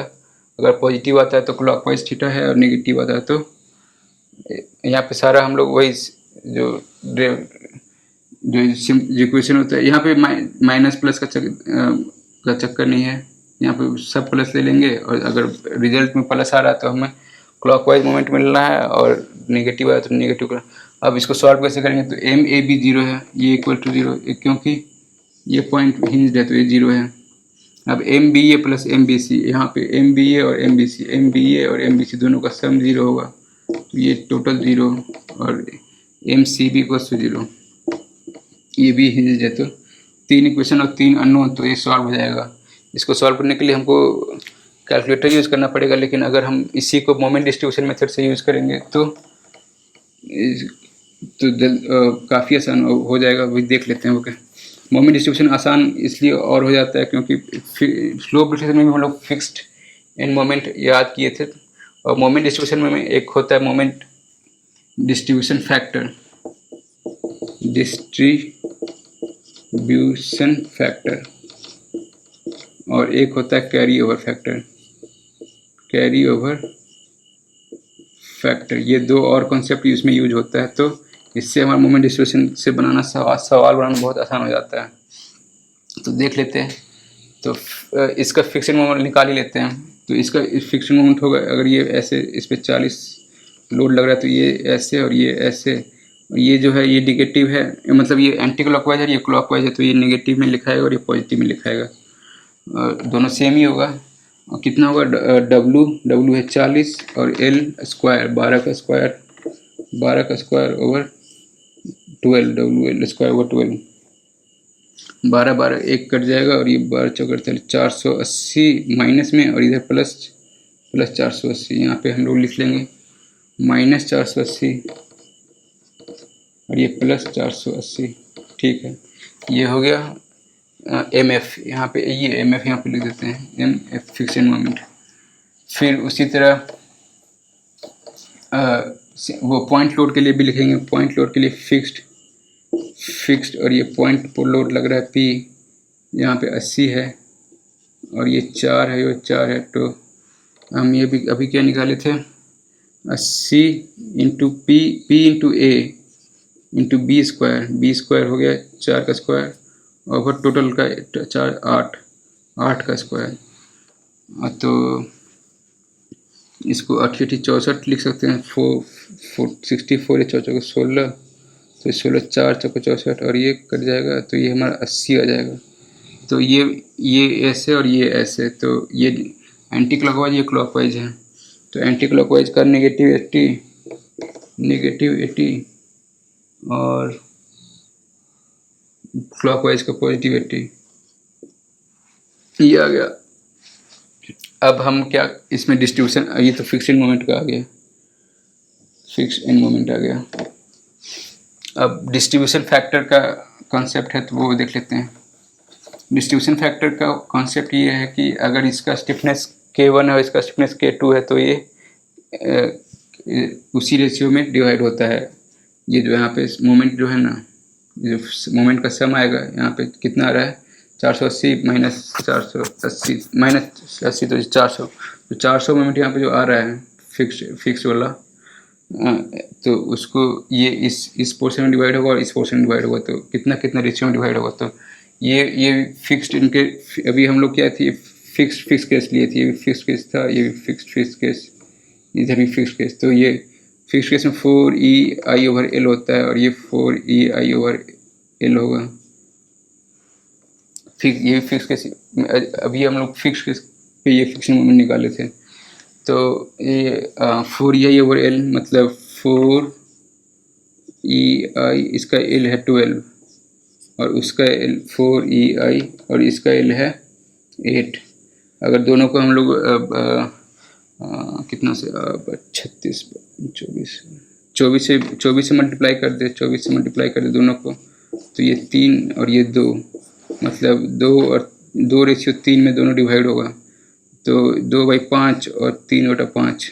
अगर पॉजिटिव आता है तो क्लॉकवाइज थीटा है, और नेगेटिव आता है तो यहाँ पे सारा हम लोग वही जो इक्वेशन होता है, यहाँ पे माइनस प्लस का चक्कर नहीं है, यहाँ पे सब प्लस ले लेंगे, और अगर रिजल्ट में प्लस आ रहा है तो हमें क्लॉकवाइज मोमेंट मिलना है, और नेगेटिव आया तो नेगेटिव करना। अब इसको सॉल्व कैसे करेंगे, तो एम ए बी जीरो है, ये इक्वल टू जीरो, क्योंकि ये पॉइंट हिंज्ड है तो ये जीरो है। अब एम बी ए प्लस एम बी सी, यहाँ पे एम बी ए और एम बी सी दोनों का सम जीरो होगा, तो ये टोटल जीरो, और M C B equal to zero, ये भी हिंज्ड है, तो 3 इक्वेशन और 3 अननोन, तो ये सॉल्व हो जाएगा। इसको सॉल्व करने के लिए हमको कैलकुलेटर यूज़ करना पड़ेगा, लेकिन अगर हम इसी को मोमेंट डिस्ट्रीब्यूशन मेथड से यूज़ करेंगे तो काफ़ी आसान हो जाएगा। वही देख लेते हैं। ओके, मोमेंट डिस्ट्रीब्यूशन आसान इसलिए और हो जाता है क्योंकि स्लोप डिस्ट्रीब्यूशन में भी हम लोग फिक्स्ड एंड मोमेंट याद किए थे, और मोमेंट डिस्ट्रीब्यूशन में एक होता है मोमेंट डिस्ट्रीब्यूशन फैक्टर, और एक होता है कैरी ओवर फैक्टर। ये दो और कॉन्सेप्ट इसमें यूज होता है, तो इससे हमारा मोमेंट डिस्ट्रीब्यूशन से बनाना सवाल बनाना बहुत आसान हो जाता है। तो देख लेते हैं, तो इसका फिक्स्ड मोमेंट निकाल ही लेते हैं। तो इसका फिक्स्ड मोमेंट होगा, अगर ये ऐसे इस पर 40 लोड लग रहा है तो ये ऐसे और ये ऐसे, ये जो है ये नेगेटिव है, मतलब ये एंटी क्लॉकवाइज है, ये क्लॉकवाइज है, तो ये नेगेटिव में लिखाएगा और ये पॉजिटिव में लिखाएगा, दोनों सेम ही होगा। और कितना होगा, W है 40 और L स्क्वायर 12 का square over 12, WL square over 12, 12 एक कट जाएगा, और ये 12 चौकर 480 माइनस में, और इधर प्लस 480, यहाँ पे हम लोग लिख लेंगे -480 और ये प्लस 480। ठीक है, ये हो गया एम एफ, यहाँ पे ये एम एफ यहाँ पे लिख देते हैं, एम एफ फिक्स्ड मोमेंट। फिर उसी तरह वो पॉइंट लोड के लिए भी लिखेंगे, पॉइंट लोड के लिए फिक्स्ड और ये पॉइंट लोड लग रहा है P, यहाँ पे 80 है और ये 4 है, ये 4 है। तो हम ये भी अभी क्या निकाले थे, 80 into P into A into B square हो गया 4 का स्क्वायर और टोटल का 4 8 का स्क्वायर। तो इसको 8 64 लिख सकते हैं, 64 या 4 16, तो 16 4 64 और ये कट जाएगा तो ये हमारा 80 आ जाएगा। तो ये ऐसे और ये ऐसे, तो ये एंटी क्लॉकवाइज, ये क्लॉकवाइज है। तो एंटी क्लॉकवाइज का नेगेटिव 80 और क्लॉकवाइज का पॉजिटिव 80, ये आ गया। अब हम क्या इसमें डिस्ट्रीब्यूशन, ये तो फिक्स इन मोमेंट का आ गया, फिक्स इन मोमेंट आ गया। अब डिस्ट्रीब्यूशन फैक्टर का कॉन्सेप्ट है तो वो देख लेते हैं। डिस्ट्रीब्यूशन फैक्टर का कॉन्सेप्ट ये है कि अगर इसका स्टिफनेस K1 है और इसका स्टिफनेस K2 है तो ये उसी रेशियो में डिवाइड होता है। ये जो यहाँ पे मोमेंट जो है ना, जो मोमेंट का सम आएगा यहाँ पे कितना आ रहा है, 480 माइनस 80 तो 400, तो 400 मोमेंट यहाँ पे जो आ रहा है फिक्स वाला, तो उसको ये इस पोर्शन में डिवाइड होगा और इस पोर्शन में डिवाइड होगा, तो कितना रेशियो में डिवाइड होगा। तो ये फिक्स्ड इनके, अभी हम लोग क्या थी फिक्स केस लिए थे, ये भी फिक्स केस था, ये भी फिक्स केस, इधर भी फिक्स केस। तो ये फिक्स केस में 4EI/L होता है और ये 4EI/L होगा। ये फिक्स केस, अभी हम लोग फिक्स केस पे ये फिक्सिंग मोमेंट निकाले थे। तो ये 4EI/L मतलब 4EI, इसका L है 12 और उसका L 4EI और इसका L है 8। अगर दोनों को हम लोग कितना से 36 24 से मल्टीप्लाई कर दे, दोनों को, तो ये 3 और ये 2, मतलब 2 रेशियो 3 में दोनों डिवाइड होगा, तो 2/5 और 3/5,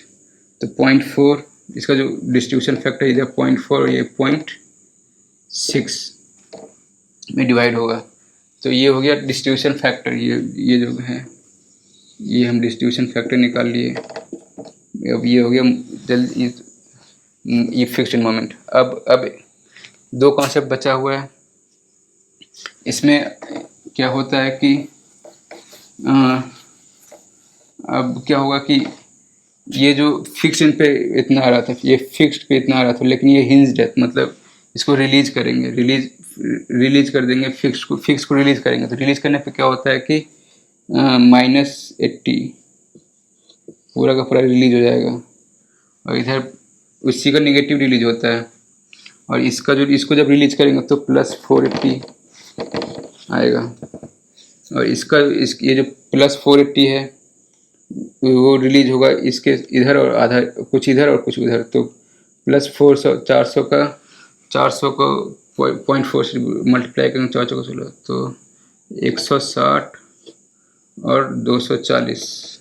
तो 0.4 इसका जो डिस्ट्रीब्यूशन फैक्टर इधर 0.4 और ये 0.6 में डिवाइड होगा। तो ये हो गया डिस्ट्रीब्यूशन फैक्टर। ये जो है ये हम डिस्ट्रीब्यूशन फैक्टर निकाल लिए। अब ये हो गया ये फिक्स्ड मोमेंट। अब 2 कॉन्सेप्ट बचा हुआ है। इसमें क्या होता है कि अब क्या होगा कि ये जो फिक्स्ड पे इतना आ रहा था, ये फिक्स्ड पे इतना आ रहा था, लेकिन ये हिंज्ड है, मतलब इसको रिलीज करेंगे, रिलीज कर देंगे, फिक्स को रिलीज करेंगे। तो रिलीज करने पे क्या होता है कि -80 पूरा का पूरा रिलीज हो जाएगा और इधर उसी का नेगेटिव रिलीज होता है, और इसको जब रिलीज करेंगे तो +480 आएगा, और ये जो +480 है वो रिलीज होगा इसके इधर और आधा, कुछ इधर और कुछ उधर, तो +400 का 400 को 0.4 से मल्टीप्लाई करेंगे, 4 को 16, तो 160 और 240,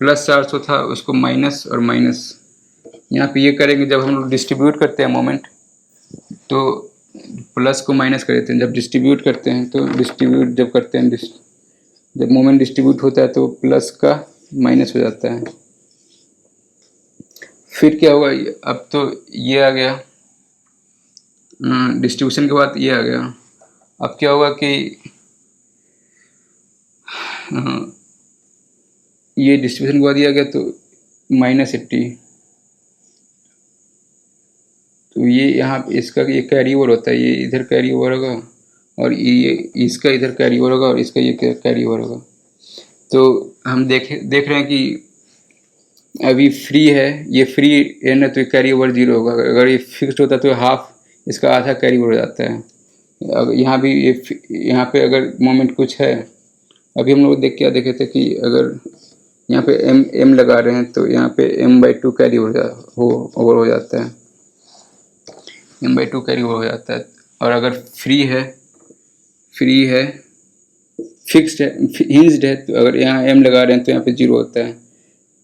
+400 था उसको माइनस और माइनस, यहाँ पे ये करेंगे। जब हम लोग डिस्ट्रीब्यूट करते हैं मोमेंट तो प्लस को माइनस कर देते हैं, जब डिस्ट्रीब्यूट करते हैं तो जब मोमेंट डिस्ट्रीब्यूट होता है तो प्लस का माइनस हो जाता है। फिर क्या होगा, अब तो ये आ गया डिस्ट्रीब्यूशन के बाद, ये आ गया। अब क्या होगा कि ये डिस्ट्रीब्यूशन के बाद ये आ गया तो -80, तो ये यहाँ इसका ये कैरी ओवर होता है, ये इधर कैरी ओवर होगा और ये इसका इधर कैरी ओवर होगा और इसका ये कैरी ओवर होगा। तो हम देख रहे हैं कि अभी फ्री है, ये फ्री है ना, तो कैरी ओवर 0 होगा। अगर ये फिक्स्ड होता तो हाफ, इसका आधा कैरी ओवर हो जाता है। अब यहाँ भी यहाँ पे अगर मोमेंट कुछ है, अभी हम लोग देखे थे कि अगर यहाँ पे m लगा रहे हैं तो यहाँ पे m/2 कैरी ओवर हो जाता है, m/2 कैरी ओवर हो जाता है। और अगर फ्री है फिक्स्ड है, हिंज्ड है, तो अगर यहाँ m लगा रहे हैं तो यहाँ पे 0 होता है।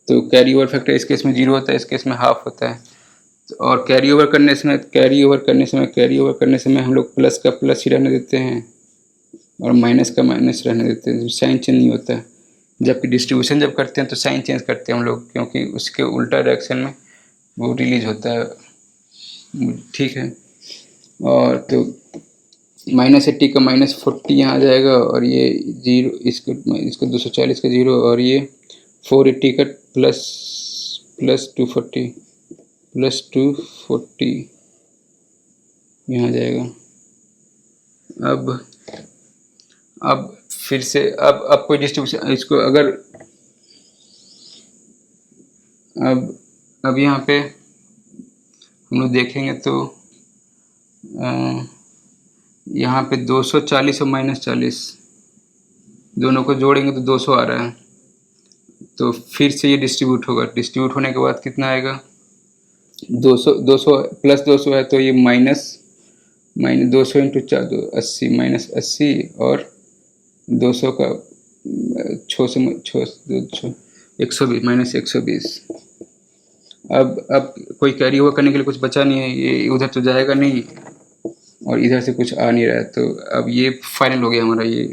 तो कैरी ओवर फैक्टर इस केस में 0 होता है, इस केस में हाफ होता है। और कैरी ओवर करने समय हम लोग प्लस का प्लस ही रहने देते हैं और माइनस का माइनस रहने देते हैं, साइन चेंज नहीं होता है। जबकि डिस्ट्रीब्यूशन जब करते हैं तो साइन चेंज करते हैं हम लोग, क्योंकि उसके उल्टा डायरेक्शन में वो रिलीज होता है, ठीक है। और तो -80 का -40 यहाँ आ जाएगा, और ये 0 इसको 240 का 0, और ये 480 का प्लस 240 यहाँ आ जाएगा। अब फिर से अब कोई डिस्ट्रीब्यूशन इसको अगर अब यहाँ पे हम लोग देखेंगे तो यहाँ पे 240 और -40 दोनों को जोड़ेंगे तो 200 आ रहा है। तो फिर से ये डिस्ट्रीब्यूट होगा, डिस्ट्रीब्यूट होने के बाद कितना आएगा, 200 प्लस 200 है तो ये माइनस 200 इंटू 4 80 -80 और 200 का 120 -120। अब कोई कैरी ओवर करने के लिए कुछ बचा नहीं है, ये उधर तो जाएगा नहीं और इधर से कुछ आ नहीं रहा है, तो अब ये फाइनल हो गया हमारा ये।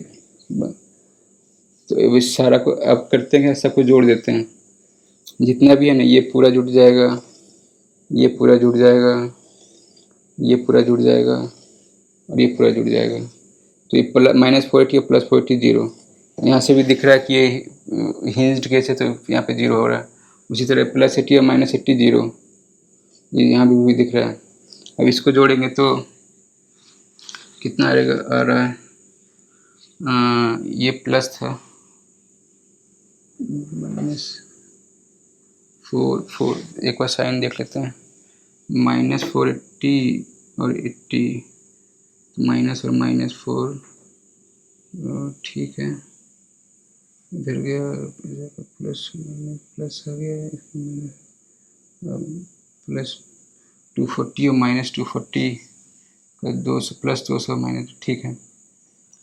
तो इस सारा को अब करते हैं, सबको जोड़ देते हैं, जितना भी है ना ये पूरा जुड़ जाएगा, ये पूरा जुड़ जाएगा, ये पूरा जुड़ जाएगा और ये पूरा जुड़ जाएगा। तो ये -480 और +480 0। यहाँ से भी दिख रहा है कि ये हिंज्ड केस है तो यहाँ पे 0 हो रहा है। उसी तरह +80 और -80 0, ये यहाँ भी दिख रहा है। अब इसको जोड़ेंगे तो कितना आ रहा है, ये प्लस था -4 एक बार साइन देख लेते हैं, -480 और 80 माइनस और -4, ठीक है, इधर गया प्लस आ गया, प्लस 240 और -240 का 200 + 200 माइनस, ठीक है।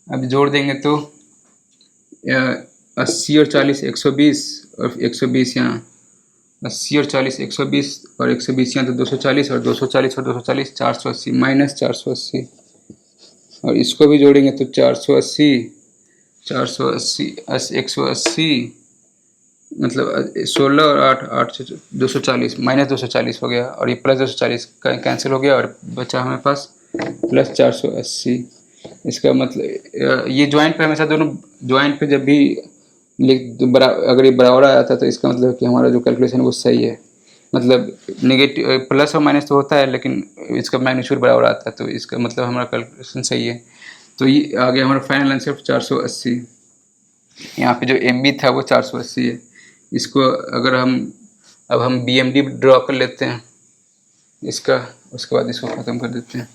अब जोड़ देंगे तो 80 और 40 120 और 120 यहाँ, 80 और 40 120 और 120 यहाँ, तो 240 और 240 और 240 480 -480। और इसको भी जोड़ेंगे तो 480 180 मतलब 16 और 8 से 240 -240 हो गया, और ये +240 का कैंसिल हो गया और बचा हमारे पास +480। इसका मतलब ये जॉइंट पे हमेशा दोनों जॉइंट पे जब भी अगर ये बराबर आया था तो इसका मतलब कि हमारा जो कैलकुलेशन वो सही है, मतलब नेगेटिव प्लस और माइनस तो होता है लेकिन इसका मैग्नीट्यूड बराबर आता है, तो इसका मतलब हमारा कैलकुलेशन सही है। तो ये आ गया हमारा फाइनल आंसर 480। यहाँ पे जो MB था वो 480 है। इसको अगर हम BMD ड्रॉ कर लेते हैं इसका, उसके बाद इसको ख़त्म कर देते हैं।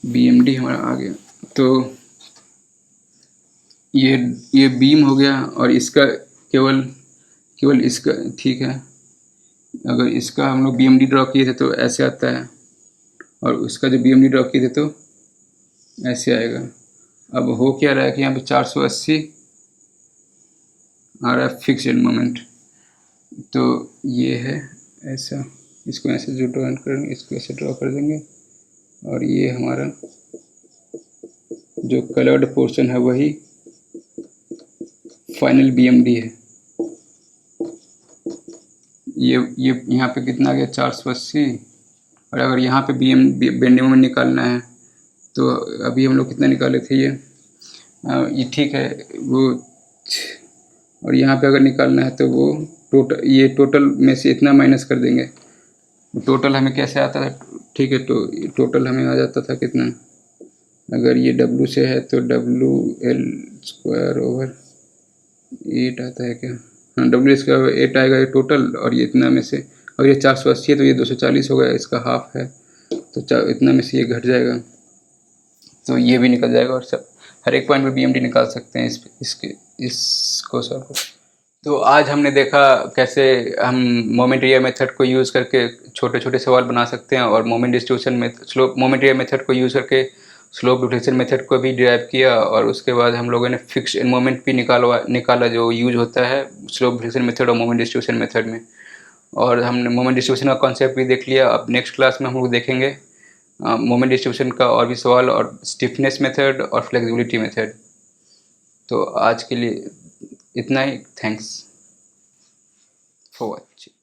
BMD हमारा आ गया, तो ये बीम हो गया, और इसका केवल इसका, ठीक है। अगर इसका हम लोग BMD ड्रॉ किए थे तो ऐसे आता है, और उसका जो BMD ड्रॉ किए थे तो ऐसे आएगा। अब हो क्या रहा है कि यहाँ पे 480 आ रहा है फिक्स्ड मोमेंट, तो ये है ऐसा, इसको ऐसे जो ड्रॉ करेंगे इसको ऐसे ड्रॉ कर देंगे, और ये हमारा जो कलर्ड पोर्शन है वही फाइनल BMD है। ये यहाँ पे कितना आ गया 480, और अगर यहाँ पे बेंडिंग मोमेंट निकालना है तो अभी हम लोग कितना निकाले थे ये ठीक है वो, और यहाँ पे अगर निकालना है तो वो टोटल में से इतना माइनस कर देंगे। टोटल हमें कैसे आता था, ठीक है, तो टोटल हमें आ जाता था कितना, अगर ये W से है तो WL² / 8 आता है क्या, हाँ W² 8 आएगा ये टोटल, और ये इतना में से, और ये 480 है तो ये 240 हो गया, इसका हाफ है तो इतना में से ये घट जाएगा, तो ये भी निकल जाएगा। और सब हर एक पॉइंट पे BMD निकाल सकते हैं इसको सॉल्व। तो आज हमने देखा कैसे हम मोमेंट एरिया मेथड को यूज़ करके छोटे छोटे सवाल बना सकते हैं, और मोमेंट डिस्ट्रीब्यूशन में मोमेंट एरिया मेथड को यूज़ करके स्लोप डिफ्लेक्शन मेथड को भी डिराइव किया, और उसके बाद हम लोगों ने फिक्स्ड मोमेंट भी निकाला जो यूज होता है स्लोप डिफ्लेक्शन मेथड और मोमेंट डिस्ट्रीब्यूशन मेथड में। और हमने मोमेंट डिस्ट्रीब्यूशन का कॉन्सेप्ट भी देख लिया। अब नेक्स्ट क्लास में हम लोग देखेंगे मोमेंट डिस्ट्रीब्यूशन का और भी सवाल, और स्टिफनेस मेथड और फ्लेक्सिबिलिटी मेथड। तो आज के लिए इतना ही। Thanks for watching.